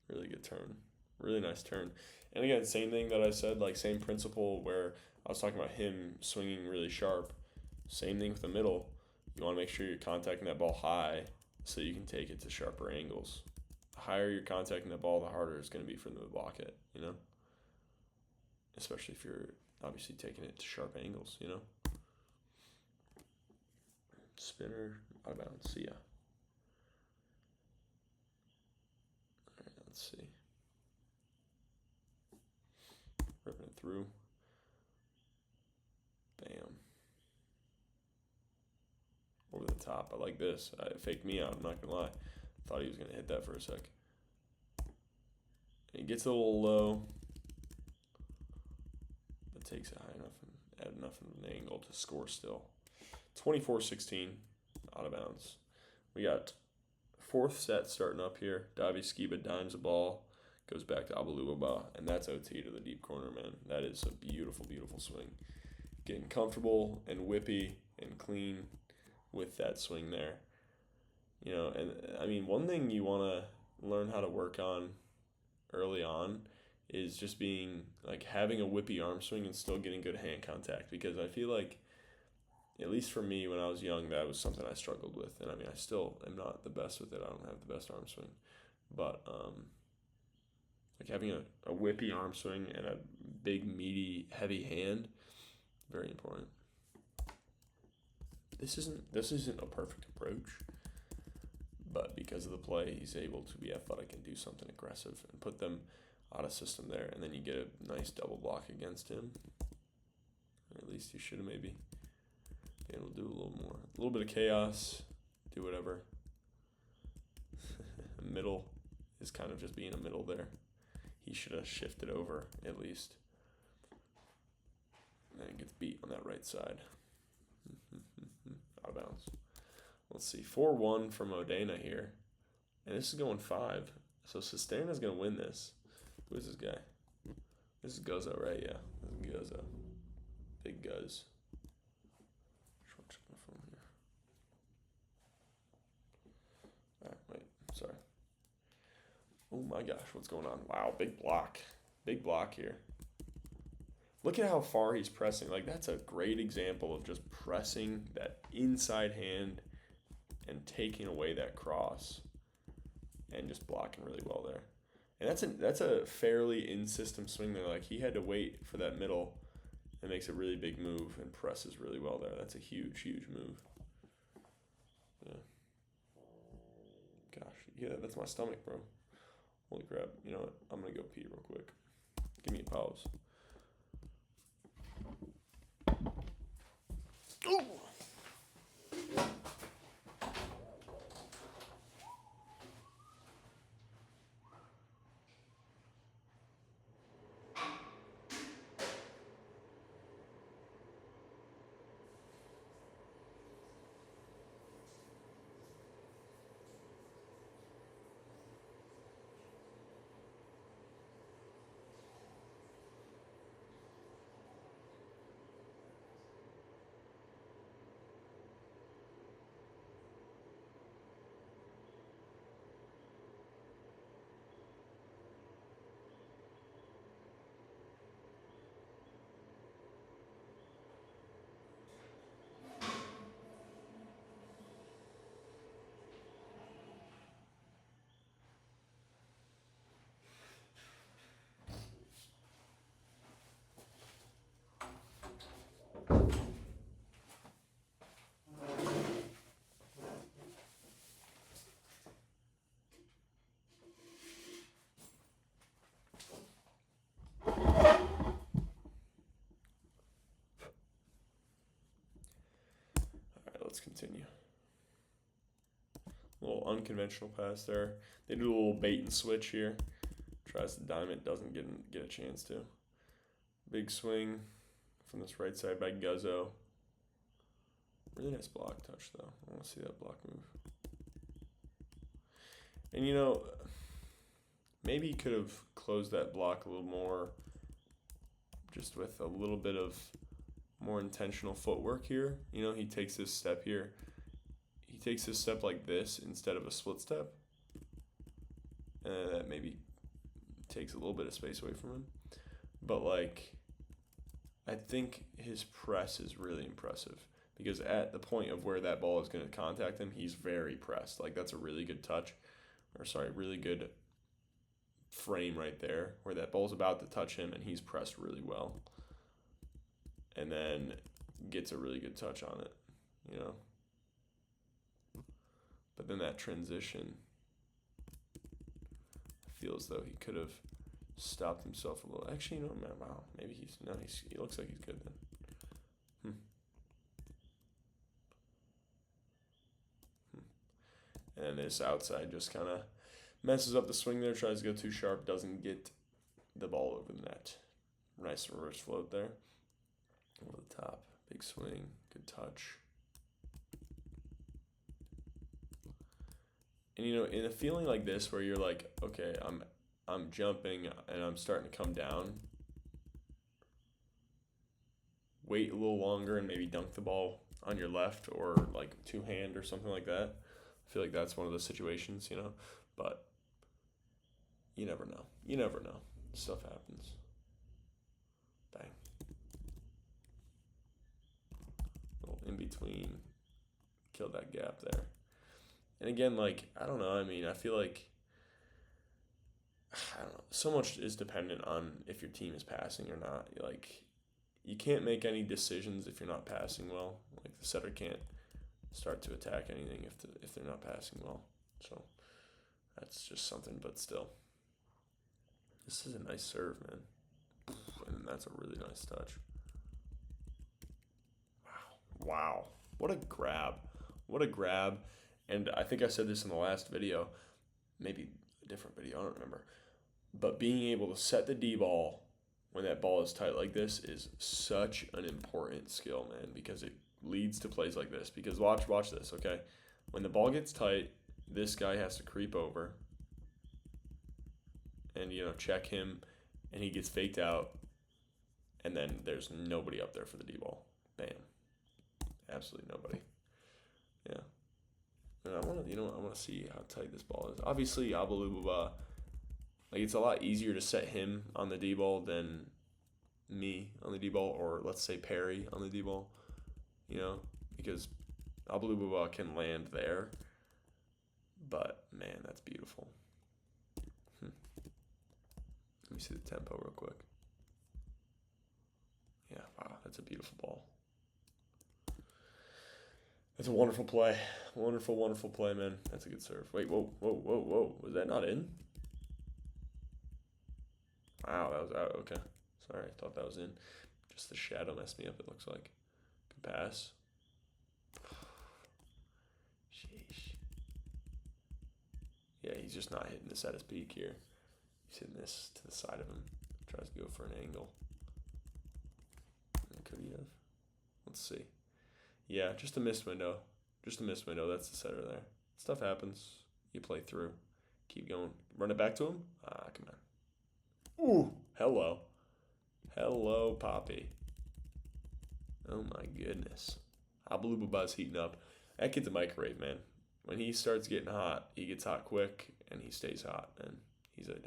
Really good turn. Really nice turn. And again, same thing that I said, like same principle where I was talking about him swinging really sharp. Same thing with the middle. You want to make sure you're contacting that ball high so you can take it to sharper angles. The higher you're contacting that ball, the harder it's going to be for them to block it, you know? Especially if you're obviously taking it to sharp angles, you know? Spinner, out of bounds. See ya. All right, let's see. Ripping it through. Bam. Over the top. I like this. It faked me out, I'm not going to lie. Thought he was going to hit that for a sec. And he gets a little low. But takes it high enough and add enough of an angle to score still. 24-16. Out of bounds. We got fourth set starting up here. Davi Skiba dimes the ball. Goes back to Abaluaba. And that's OT to the deep corner, man. That is a beautiful, beautiful swing. Getting comfortable and whippy and clean with that swing there. You know, and I mean, one thing you want to learn how to work on early on is just being, like, having a whippy arm swing and still getting good hand contact. Because I feel like, at least for me when I was young, that was something I struggled with. And I mean, I still am not the best with it. I don't have the best arm swing. But, like having a whippy arm swing and a big, meaty, heavy hand, very important. This isn't a perfect approach, but because of the play, he's able to be athletic and do something aggressive and put them out of system there, and then you get a nice double block against him. Or at least you should have maybe been able to do a little more. A little bit of chaos, do whatever. Middle is kind of just being a middle there. He should have shifted over at least. And then he gets beat on that right side. Out of bounds. Let's see. 4-1 for Modena here. And this is going 5. So Cisterna's going to win this. Who is this guy? This is Guzzo, right? Yeah. This is Guzzo. Big Guz. Check my phone here. Alright, wait. Sorry. Oh my gosh, what's going on? Wow, big block. Big block here. Look at how far he's pressing. Like, that's a great example of just pressing that inside hand and taking away that cross and just blocking really well there. And that's a fairly in-system swing there. Like, he had to wait for that middle and makes a really big move and presses really well there. That's a huge, huge move. Yeah. Gosh, yeah, that's my stomach, bro. Holy crap. You know what? I'm going to go pee real quick. Give me a pause. Ooh. Let's continue. A little unconventional pass there. They do a little bait and switch here. Tries to dime it, doesn't get a chance to. Big swing from this right side by Guzzo. Really nice block touch, though. I want to see that block move. And, maybe he could have closed that block a little more just with a little bit of more intentional footwork here. He takes this step here. He takes this step like this instead of a split step. That maybe takes a little bit of space away from him. But, I think his press is really impressive because at the point of where that ball is going to contact him, he's very pressed. That's a really good really good frame right there where that ball's about to touch him and he's pressed really well. And then gets a really good touch on it, But then that transition, I feel as though he could have stopped himself a little. Actually, wow, maybe he looks like he's good then. And this outside just kind of messes up the swing there, tries to go too sharp, doesn't get the ball over the net. Nice reverse float there. Over the top, big swing, good touch. And in a feeling like this where you're like, okay, I'm jumping and I'm starting to come down, wait a little longer and maybe dunk the ball on your left or two-hand or something like that. I feel like that's one of those situations, but you never know. Stuff happens. Bang. Little in between. Killed that gap there. And again, I don't know. I feel like, I don't know. So much is dependent on if your team is passing or not. You can't make any decisions if you're not passing well. The setter can't start to attack anything if they're not passing well. So that's just something, but still. This is a nice serve, man. And that's a really nice touch. Wow. What a grab. And I think I said this in the last video, maybe a different video, I don't remember. But being able to set the D ball when that ball is tight like this is such an important skill, man, because it leads to plays like this. Because watch this, okay? When the ball gets tight, this guy has to creep over and, check him, and he gets faked out, and then there's nobody up there for the D ball. Bam. Absolutely nobody. Yeah. And I want to see how tight this ball is. Obviously, Abalububa, it's a lot easier to set him on the D ball than me on the D ball, or let's say Perry on the D ball, because Abalububa can land there. But man, that's beautiful. Let me see the tempo real quick. Yeah, wow, that's a beautiful ball. That's a wonderful play. Wonderful play, man. That's a good serve. Wait, whoa. Was that not in? Wow, that was out. Okay. Sorry, I thought that was in. Just the shadow messed me up, it looks like. Good pass. Sheesh. Yeah, he's just not hitting this at his peak here. He's hitting this to the side of him. Tries to go for an angle. Could he have? Let's see. Yeah, just a missed window. That's the setter there. Stuff happens. You play through. Keep going. Run it back to him. Come on. Ooh, hello, Poppy. Oh my goodness. Abalububa's heating up. That kid's a microwave, man. When he starts getting hot, he gets hot quick and he stays hot, man. He's a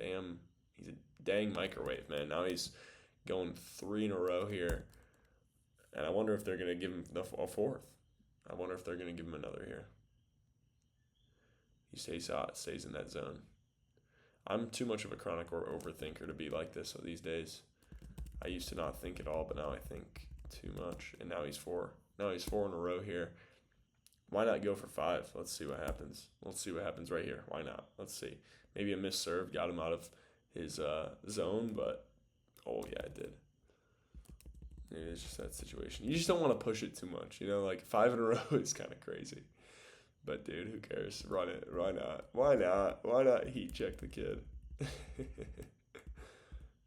dang microwave, man. Now he's going 3 in a row here. And I wonder if they're going to give him a fourth. I wonder if they're going to give him another here. He stays hot, stays in that zone. I'm too much of a chronic or overthinker to be like this these days. I used to not think at all, but now I think too much. And now he's 4. Now he's 4 in a row here. Why not go for 5? Let's see what happens. Let's see what happens right here. Why not? Let's see. Maybe a missed serve got him out of his zone, but oh yeah, it did. Maybe it's just that situation. You just don't want to push it too much. 5 in a row is kind of crazy. But dude, who cares? Run it. Why not? Why not heat check the kid?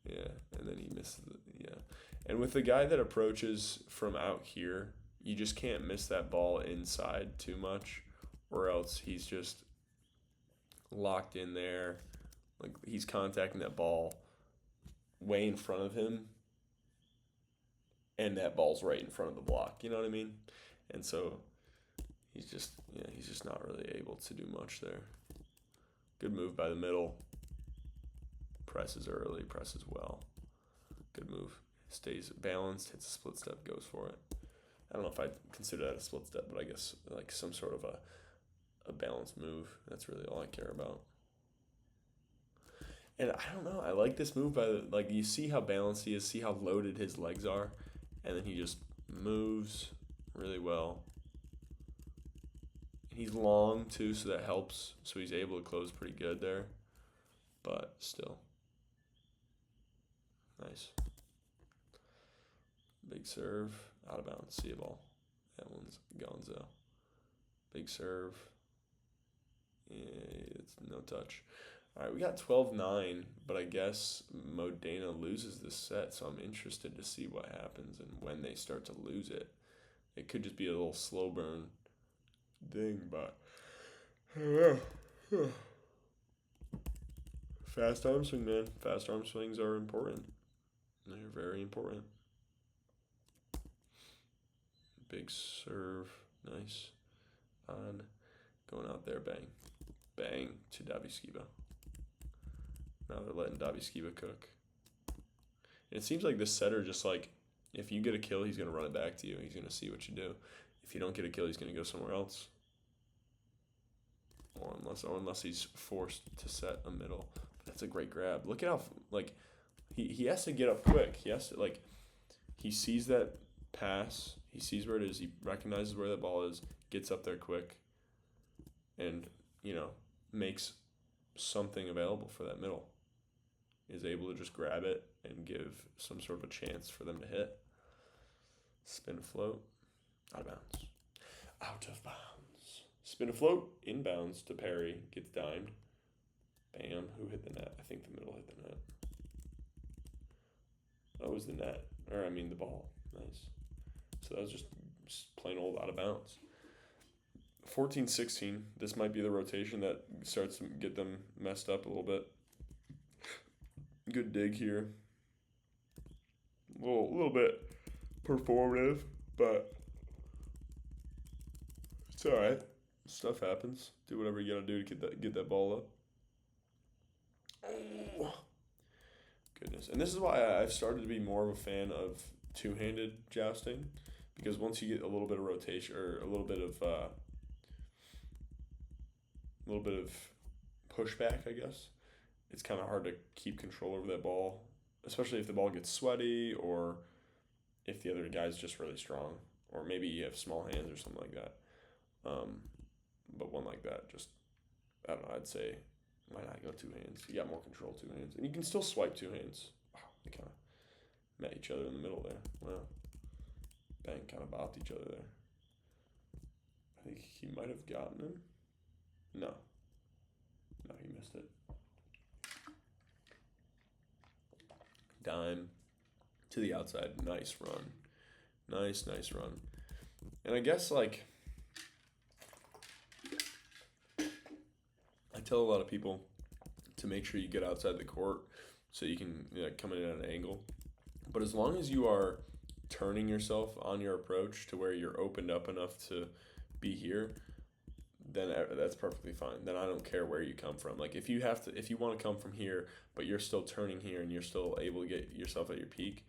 Yeah, and then he misses the, yeah. And with the guy that approaches from out here, you just can't miss that ball inside too much, or else he's just locked in there. Like he's contacting that ball way in front of him, and that ball's right in front of the block. You know what I mean? And so he's just not really able to do much there. Good move by the middle. Presses early, presses well. Good move. Stays balanced, hits a split step, goes for it. I don't know if I'd consider that a split step, but I guess like some sort of a balanced move. That's really all I care about. And I don't know. I like this move by like you see how balanced he is, see how loaded his legs are, and then he just moves really well. And he's long too, so that helps. So he's able to close pretty good there, but still, nice. Big serve, out of bounds. See a ball. That one's Gonzo. Big serve. Yeah, it's no touch. All right, we got 12-9, but I guess Modena loses this set, so I'm interested to see what happens and when they start to lose it. It could just be a little slow burn thing, but fast arm swing, man. Fast arm swings are important. They're very important. Big serve, nice. On, going out there, bang. Bang to Davi Skiba. Now they're letting Davi Skiba cook. And it seems like this setter just like, if you get a kill, he's going to run it back to you. He's going to see what you do. If you don't get a kill, he's going to go somewhere else. Or unless he's forced to set a middle. But that's a great grab. Look at how, like, he has to get up quick. He has to, like, he sees that pass. He sees where it is. He recognizes where that ball is. Gets up there quick. And, makes something available for that middle. Is able to just grab it and give some sort of a chance for them to hit. Spin a float. Out of bounds. Out of bounds. Spin a float. Inbounds to Perry. Gets dimed. Bam. Who hit the net? I think the middle hit the net. That was the net. Or, I mean, the ball. Nice. So that was just plain old out of bounds. 14-16. This might be the rotation that starts to get them messed up a little bit. Good dig here. A little bit performative, but it's all right. Stuff happens. Do whatever you gotta do to get that ball up. Oh, goodness! And this is why I've started to be more of a fan of two-handed jousting, because once you get a little bit of rotation or a little bit of pushback, I guess, it's kind of hard to keep control over that ball, especially if the ball gets sweaty or if the other guy's just really strong, or maybe you have small hands or something like that. But one like that, just, I don't know, I'd say, why not go two hands? You got more control two hands. And you can still swipe two hands. Wow, they kind of met each other in the middle there. Wow. Bang, kind of bopped each other there. I think he might have gotten him. No, he missed it. Dime to the outside. Nice run. Nice run. And I guess, like, I tell a lot of people to make sure you get outside the court so you can come in at an angle. But as long as you are turning yourself on your approach to where you're opened up enough to be here, then that's perfectly fine. Then I don't care where you come from. Like if you want to come from here, but you're still turning here and you're still able to get yourself at your peak,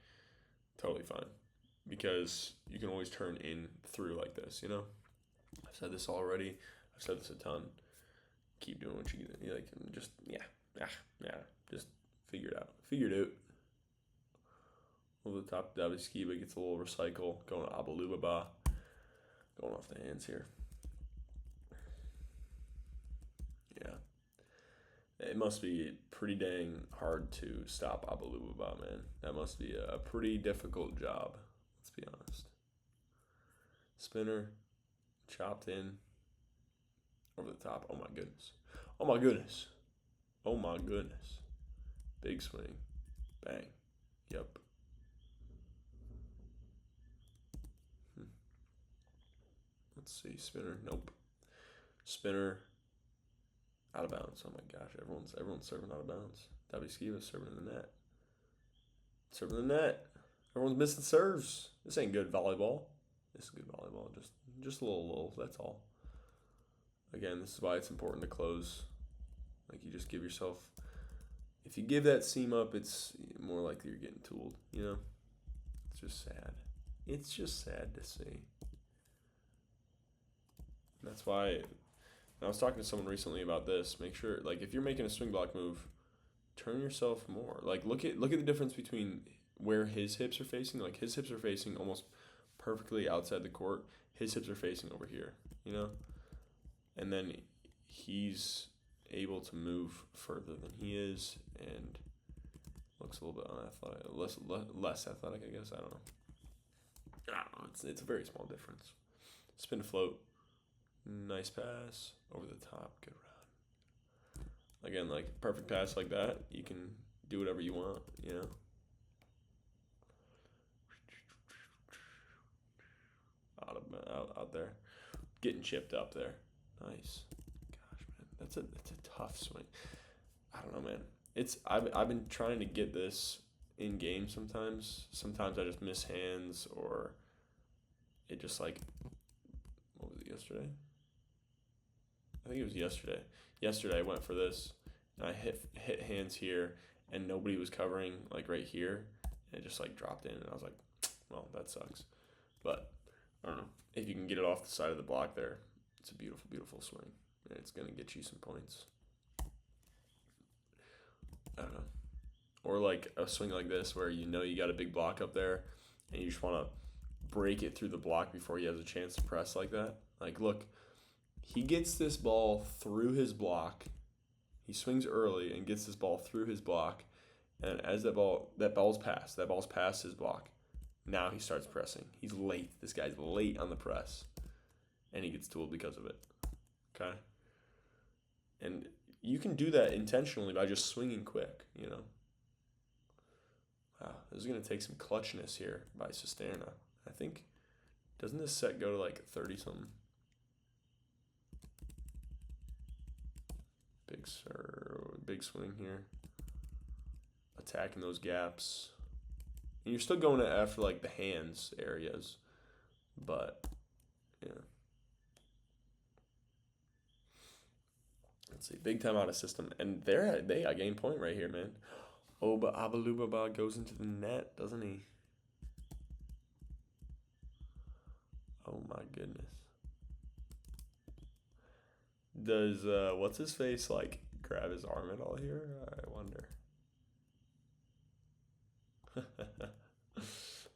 totally fine. Because you can always turn in through like this, I've said this already. I've said this a ton. Keep doing what you like. Just, just figure it out. Figure it out. Over the top, Davi Skiba gets a little recycle. Going to Abalubaba. Going off the hands here. Yeah. It must be pretty dang hard to stop Abalubaba, man. That must be a pretty difficult job. Let's be honest. Spinner. Chopped in. Over the top. Oh, my goodness. Oh, my goodness. Oh, my goodness. Big swing. Bang. Yep. Let's see. Spinner. Nope. Spinner. Out of bounds. Oh my gosh. Everyone's serving out of bounds. Davi Skiva's serving in the net. Serving in the net. Everyone's missing serves. This ain't good volleyball. This is good volleyball. Just a little. That's all. Again, this is why it's important to close. Like, you just give yourself. If you give that seam up, it's more likely you're getting tooled. You know. It's just sad. It's just sad to see. That's why. I was talking to someone recently about this. Make sure, like, if you're making a swing block move, turn yourself more. Like, look at the difference between where his hips are facing. Like, his hips are facing almost perfectly outside the court. His hips are facing over here, you know? And then he's able to move further than he is and looks a little bit unathletic, less athletic, I guess. I don't know. It's a very small difference. Spin to float. Nice pass. Over the top. Good run. Again, like, perfect pass like that, you can do whatever you want, you know? Out there. Getting chipped up there. Nice. Gosh, man. That's a tough swing. I don't know, man. I've been trying to get this in game sometimes. Sometimes I just miss hands, or it just, like, what was it, yesterday? I think it was yesterday. Yesterday I went for this, and I hit hands here, and nobody was covering, like, right here, and it just, like, dropped in, and I was like, well, that sucks. But I don't know. If you can get it off the side of the block there, it's a beautiful, beautiful swing, and it's gonna get you some points. I don't know. Or like a swing like this where you know you got a big block up there, and you just want to break it through the block before he has a chance to press like that. Like, look, he gets this ball through his block. He swings early and gets this ball through his block, and as that ball's past his block. Now he starts pressing. He's late. This guy's late on the press, and he gets tooled because of it. Okay? And you can do that intentionally by just swinging quick, you know? Wow, this is going to take some clutchness here by Cisterna. I think, doesn't this set go to like 30-something? Big swing here. Attacking those gaps. And you're still going after, like, the hands areas, but, yeah. Let's see, big time out of system, and they got game point right here, man. Oh, but Abalubaba goes into the net, doesn't he? Oh my goodness. Does what's his face, like, grab his arm at all here? I wonder.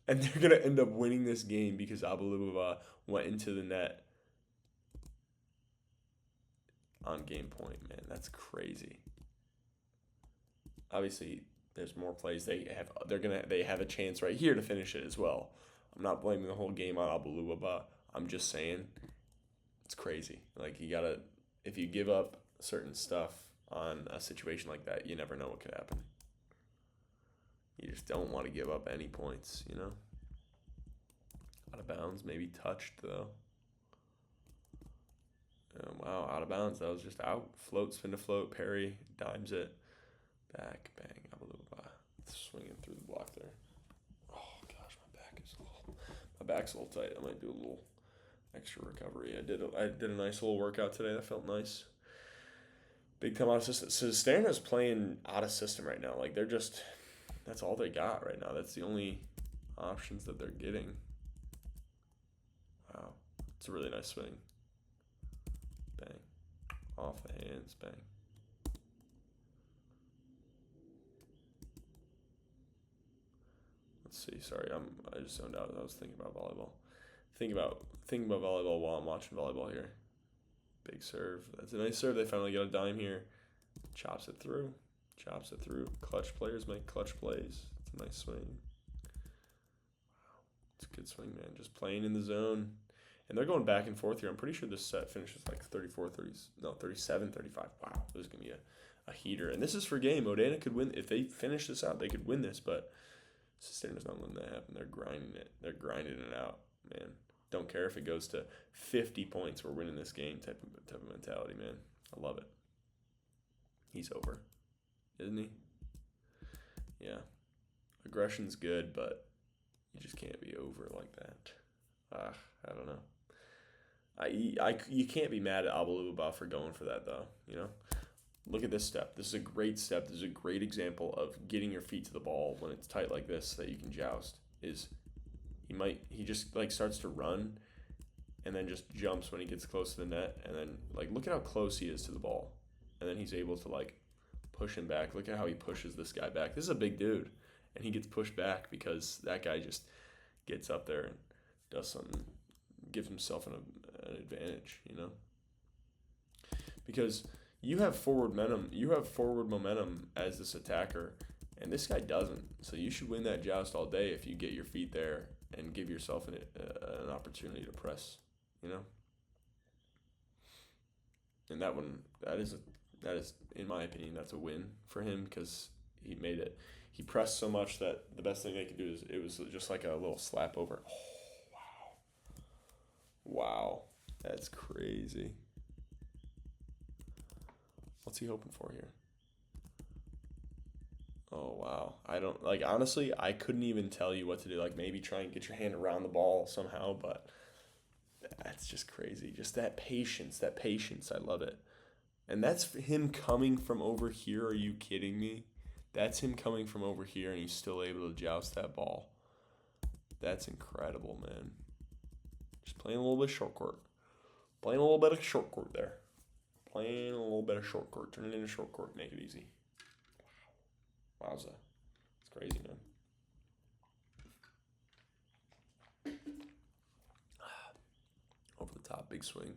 And they're going to end up winning this game because Abalubaba went into the net on game point, man. That's crazy. Obviously, there's more plays. They have a chance right here to finish it as well. I'm not blaming the whole game on Abalubaba. I'm just saying it's crazy. Like, if you give up certain stuff on a situation like that, you never know what could happen. You just don't want to give up any points, you know? Out of bounds, maybe touched, though. Wow, out of bounds. That was just out. Float, spin to float, parry, dimes it. Back, bang, Abalubaba. Swinging through the block there. Oh, gosh, my back's a little tight. I might do a little extra recovery. I did a nice little workout today. That felt nice. Big time out of system. So Cisterna's playing out of system right now. Like, that's all they got right now. That's the only options that they're getting. Wow. It's a really nice swing. Bang. Off the hands. Bang. Let's see. Sorry, I just zoned out. I was thinking about volleyball. Thinking about volleyball while I'm watching volleyball here. Big serve. That's a nice serve. They finally got a dime here. Chops it through. Clutch players make clutch plays. It's a nice swing. Wow. It's a good swing, man. Just playing in the zone. And they're going back and forth here. I'm pretty sure this set finishes like 37, 35. Wow. This is going to be a heater. And this is for game. Modena could win. If they finish this out, they could win this, but Cisterna's not letting that happen. They're grinding it. They're grinding it out, man. Don't care if it goes to 50 points. We're winning this game type of mentality, man. I love it. He's over, isn't he? Yeah. Aggression's good, but you just can't be over like that. I don't know. You can't be mad at Abalubaba for going for that, though, you know? Look at this step. This is a great step. This is a great example of getting your feet to the ball when it's tight like this that you can joust. He just like starts to run and then just jumps when he gets close to the net, and then like look at how close he is to the ball. And then he's able to like push him back. Look at how he pushes this guy back. This is a big dude, and he gets pushed back because that guy just gets up there and does something, gives himself an advantage, you know? Because you have forward momentum as this attacker, and this guy doesn't. So you should win that joust all day if you get your feet there and give yourself an opportunity to press, you know? And that is in my opinion, that's a win for him because he made it. He pressed so much that the best thing they could do is it was just like a little slap over. Oh, wow. That's crazy. What's he hoping for here? Oh, wow. Honestly, I couldn't even tell you what to do. Like, maybe try and get your hand around the ball somehow, but that's just crazy. Just that patience. I love it. And that's him coming from over here. Are you kidding me? That's him coming from over here, and he's still able to joust that ball. That's incredible, man. Just playing a little bit of short court. Playing a little bit of short court there. Playing a little bit of short court. Turn it into short court. Make it easy. Wowza. It's crazy, man. Over the top, big swing.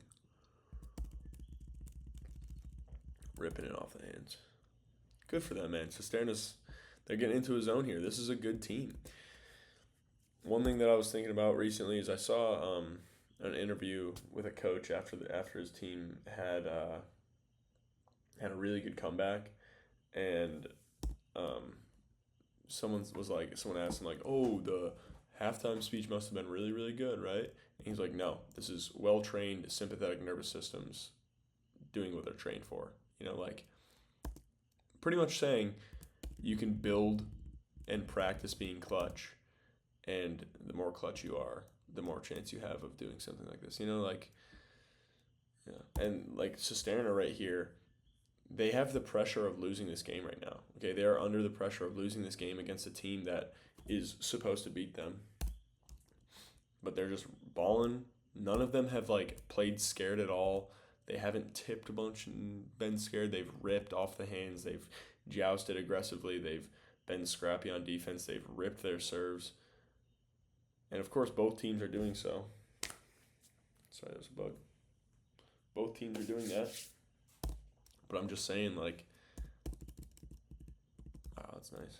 Ripping it off the hands. Good for them, man. Cisterna's, they're getting into a zone here. This is a good team. One thing that I was thinking about recently is I saw an interview with a coach after his team had a really good comeback, and someone asked him like, "Oh, the halftime speech must have been really, really good, right?" And he's like, "No, this is well-trained sympathetic nervous systems doing what they're trained for." You know, like pretty much saying you can build and practice being clutch, and the more clutch you are, the more chance you have of doing something like this. You know, like, yeah. And like Cisterna right here, they have the pressure of losing this game right now. Okay, they are under the pressure of losing this game against a team that is supposed to beat them. But they're just balling. None of them have like played scared at all. They haven't tipped a bunch and been scared. They've ripped off the hands. They've jousted aggressively. They've been scrappy on defense. They've ripped their serves. And of course, both teams are doing so. Sorry, that was a bug. Both teams are doing that. But I'm just saying, like, wow, that's nice.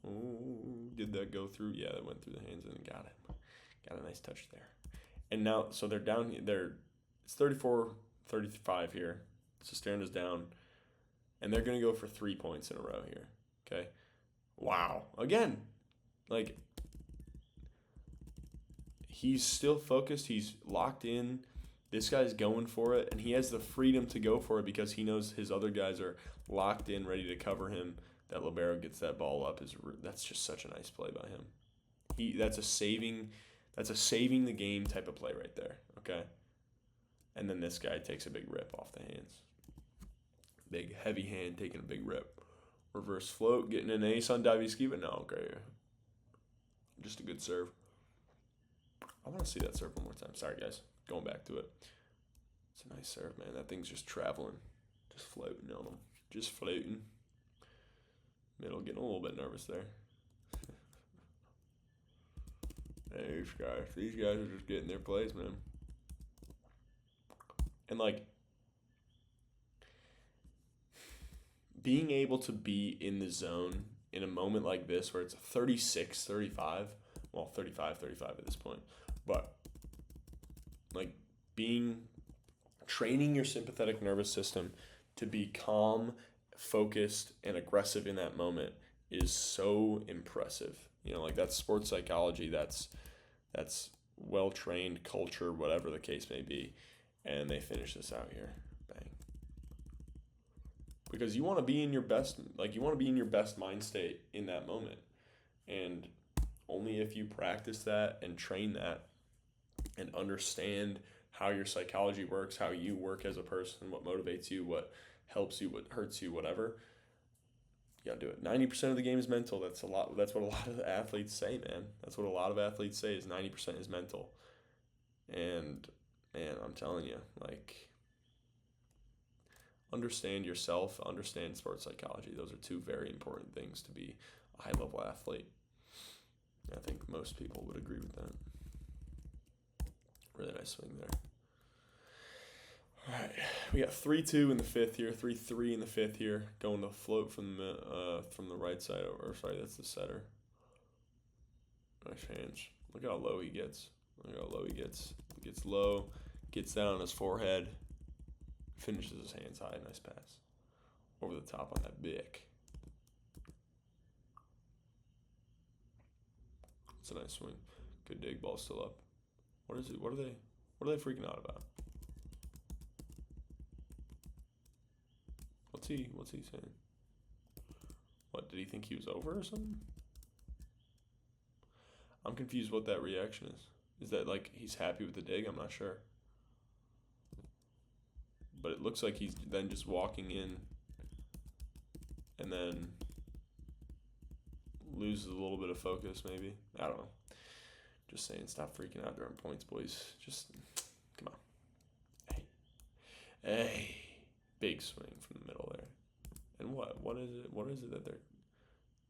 Ooh, did that go through? Yeah, that went through the hands and got it. Got a nice touch there. And now, so they're down. It's 34-35 here. Cisterna's down. And they're going to go for 3 points in a row here. Okay? Wow. Again, like, he's still focused. He's locked in. This guy's going for it, and he has the freedom to go for it because he knows his other guys are locked in, ready to cover him. That libero gets that ball up that's just such a nice play by him. That's a saving the game type of play right there. Okay, and then this guy takes a big rip off the hands. Big heavy hand taking a big rip. Reverse float, getting an ace on Daviski, but no, okay. Just a good serve. I want to see that serve one more time. Sorry, guys. Going back to it. It's a nice serve, man. That thing's just traveling. Just floating on them. Just floating. Middle getting a little bit nervous there. These guys are just getting their plays, man. And, like, being able to be in the zone in a moment like this where it's 36-35, well, 35-35 at this point, but like training your sympathetic nervous system to be calm, focused and aggressive in that moment is so impressive. Like that's sports psychology. That's well trained culture, whatever the case may be. And they finish this out here. Bang. Because you want to be in your best, mind state in that moment. And only if you practice that and train that and understand how your psychology works, how you work as a person, what motivates you, what helps you, what hurts you, whatever, you gotta do it. 90% of the game is mental. That's a lot. That's what a lot of athletes say, man. That's what a lot of athletes say is 90% is mental. And man, I'm telling you, like, understand yourself, understand sports psychology. Those are two very important things to be a high-level athlete. I think most people would agree with that. Really nice swing there. All right, we got 3-2 in the fifth here, 3-3 in the fifth here, going to float from the right side, or sorry, that's the setter. Nice hands. Look how low he gets. Look how low he gets. He gets low, gets down on his forehead, finishes his hands high. Nice pass. Over the top on that bick. It's a nice swing. Good dig. Ball still up. What is it? What are they freaking out about? What's he saying? What, did he think he was over or something? I'm confused what that reaction is. Is that like he's happy with the dig? I'm not sure. But it looks like he's then just walking in and then loses a little bit of focus maybe. I don't know. Just saying, stop freaking out during points, boys. Just, come on. Hey. Big swing from the middle there. And what is it that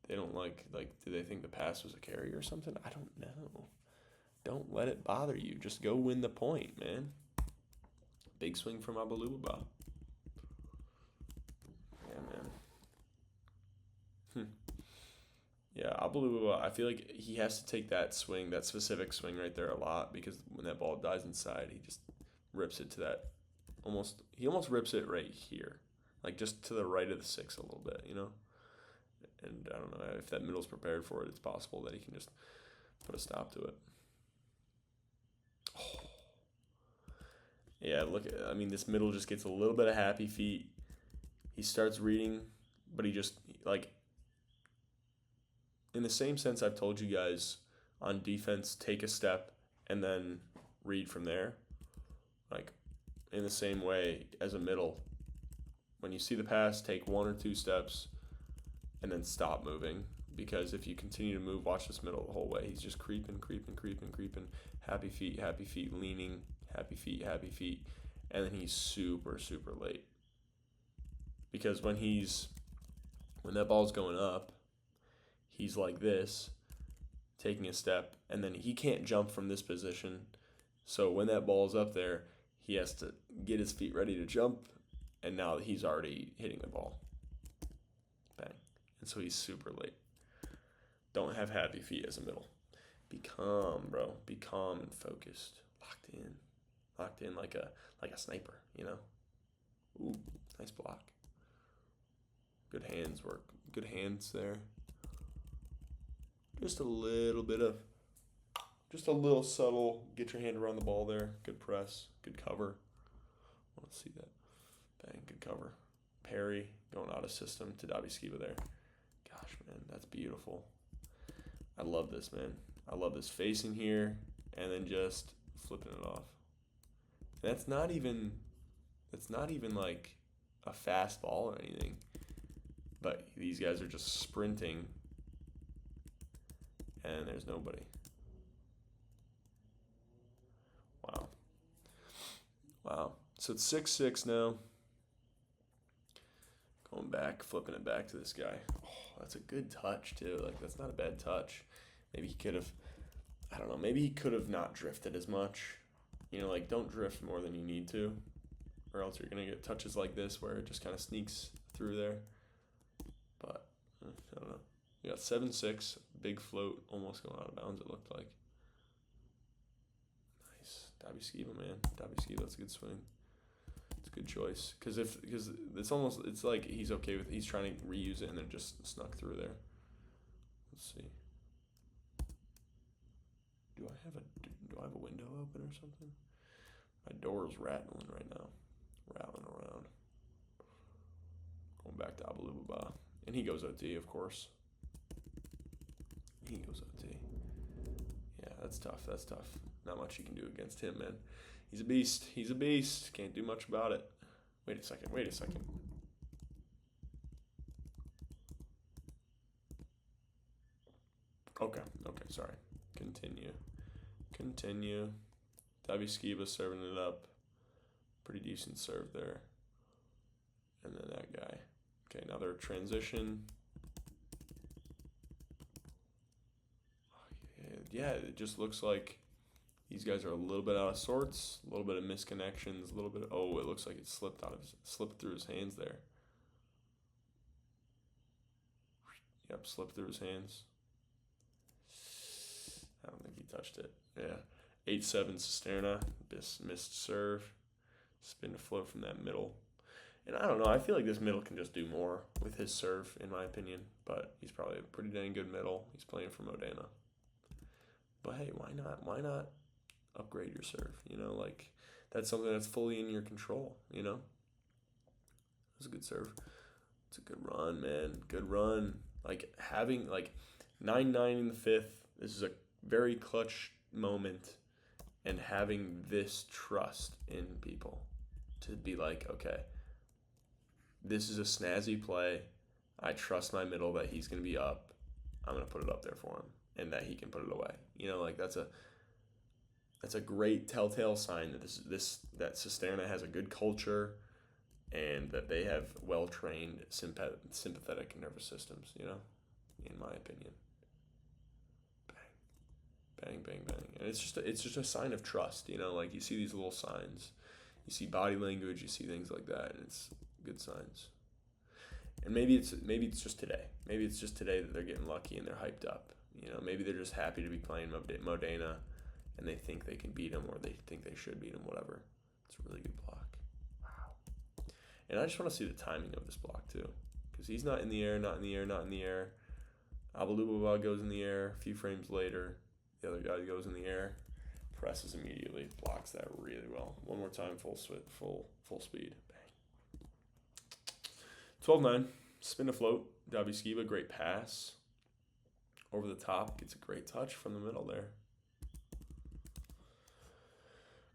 they don't like, do they think the pass was a carry or something? I don't know. Don't let it bother you. Just go win the point, man. Big swing from Abalubaba. Yeah, man. Yeah, Abalubaba, I feel like he has to take that swing, that specific swing right there a lot, because when that ball dies inside, he just rips it to that he almost rips it right here, like just to the right of the six a little bit, And I don't know if that middle's prepared for it. It's possible that he can just put a stop to it. Oh. Yeah, this middle just gets a little bit of happy feet. He starts reading, but he just in the same sense I've told you guys on defense, take a step and then read from there. In the same way as a middle, when you see the pass, take 1 or 2 steps and then stop moving, because if you continue to move, watch this middle the whole way. He's just creeping, happy feet, leaning, happy feet, and then he's super, super late. Because when that ball's going up, he's like this, taking a step, and then he can't jump from this position. So when that ball's up there, he has to get his feet ready to jump, and now he's already hitting the ball. Bang. And so he's super late. Don't have happy feet as a middle. Be calm, bro. Be calm and focused. Locked in like a sniper, Ooh, nice block. Good hands work. Good hands there. Just a little subtle, get your hand around the ball there. Good press, good cover. I want to see that. Bang, good cover. Parry, going out of system to Davi Skiba there. Gosh, man, that's beautiful. I love this, man. I love this facing here and then just flipping it off. That's not even like a fast ball or anything. But these guys are just sprinting and there's nobody. Wow. So it's 6-6 now. Going back, flipping it back to this guy. Oh, that's a good touch, too. That's not a bad touch. Maybe he could have not drifted as much. Don't drift more than you need to, or else you're going to get touches like this where it just kind of sneaks through there. But, I don't know. We got 7-6, big float, almost going out of bounds, it looked like. Davi Skiba, man. Davi Skiba, that's a good swing. It's a good choice. Because it's like he's trying to reuse it and then just snuck through there. Let's see. Do I have a window open or something? My door is rattling right now. Rattling around. Going back to Abalubaba. And he goes OT, of course. He goes OT. Yeah, that's tough. Not much you can do against him, man. He's a beast. Can't do much about it. Wait a second. Okay, sorry. Continue. Davi Skiba serving it up. Pretty decent serve there. And then that guy. Okay, another transition. Yeah, it just looks like these guys are a little bit out of sorts, a little bit of misconnections, a little bit of, it looks like it slipped through his hands there. Yep, slipped through his hands. I don't think he touched it. Yeah. 8-7 Cisterna, missed serve. Spin to float from that middle. And I don't know, I feel like this middle can just do more with his serve, in my opinion. But he's probably a pretty dang good middle. He's playing for Modena. But hey, why not upgrade your serve? Like that's something that's fully in your control, It's a good serve. It's a good run, man. Good run. Like having 9-9 in the fifth, this is a very clutch moment, and having this trust in people to be like, okay, this is a snazzy play. I trust my middle that he's going to be up. I'm going to put it up there for him and that he can put it away. That's a great telltale sign that that Cisterna has a good culture and that they have well-trained sympathetic nervous systems, in my opinion. Bang, bang, bang. And it's just a sign of trust, like you see these little signs. You see body language, you see things like that, and it's good signs. And maybe it's just today. Maybe it's just today that they're getting lucky and they're hyped up. Maybe they're just happy to be playing Modena and they think they can beat them or they think they should beat them, whatever. It's a really good block. Wow. And I just want to see the timing of this block too, because he's not in the air, not in the air, not in the air. Abalubaba goes in the air. A few frames later, the other guy goes in the air, presses immediately, blocks that really well. One more time, full speed. Bang. 12-9, spin to float. Davi Skiba, great pass. Over the top, gets a great touch from the middle there.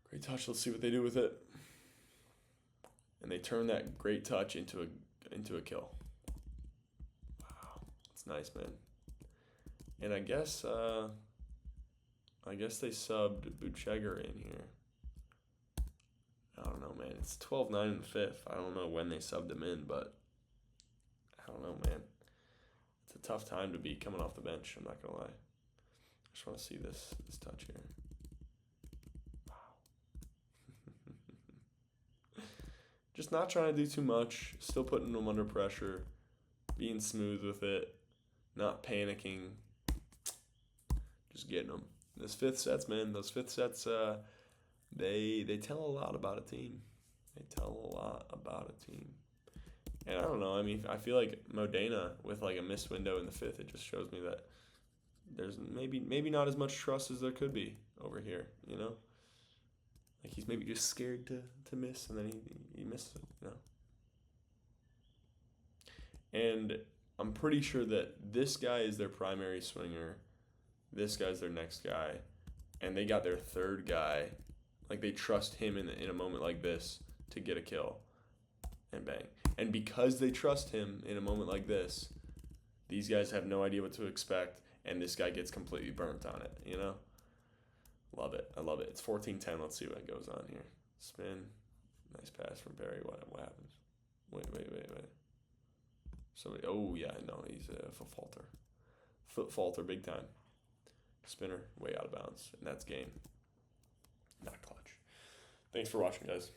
Great touch. Let's see what they do with it. And they turn that great touch into a kill. Wow, it's nice, man. And I guess they subbed Buchegar in here. I don't know, man. It's 12-9 in the fifth. I don't know when they subbed him in, but I don't know, man. It's a tough time to be coming off the bench, I'm not going to lie. I just want to see this touch here. Wow. Just not trying to do too much. Still putting them under pressure. Being smooth with it. Not panicking. Just getting them. Those fifth sets, man. Those fifth sets, they tell a lot about a team. And I don't know. I mean, I feel like Modena with like a missed window in the fifth, it just shows me that there's maybe not as much trust as there could be over here. Like he's maybe just scared to miss, and then he missed it. And I'm pretty sure that this guy is their primary swinger. This guy's their next guy, and they got their third guy. Like they trust him in a moment like this to get a kill, and bang. And because they trust him in a moment like this, these guys have no idea what to expect, and this guy gets completely burnt on it. Love it. I love it. It's 14-10. Let's see what goes on here. Spin, nice pass from Barry. What happens? Wait. Somebody. Oh yeah, no, he's a foot falter, big time. Spinner, way out of bounds, and that's game. Not clutch. Thanks for watching, guys.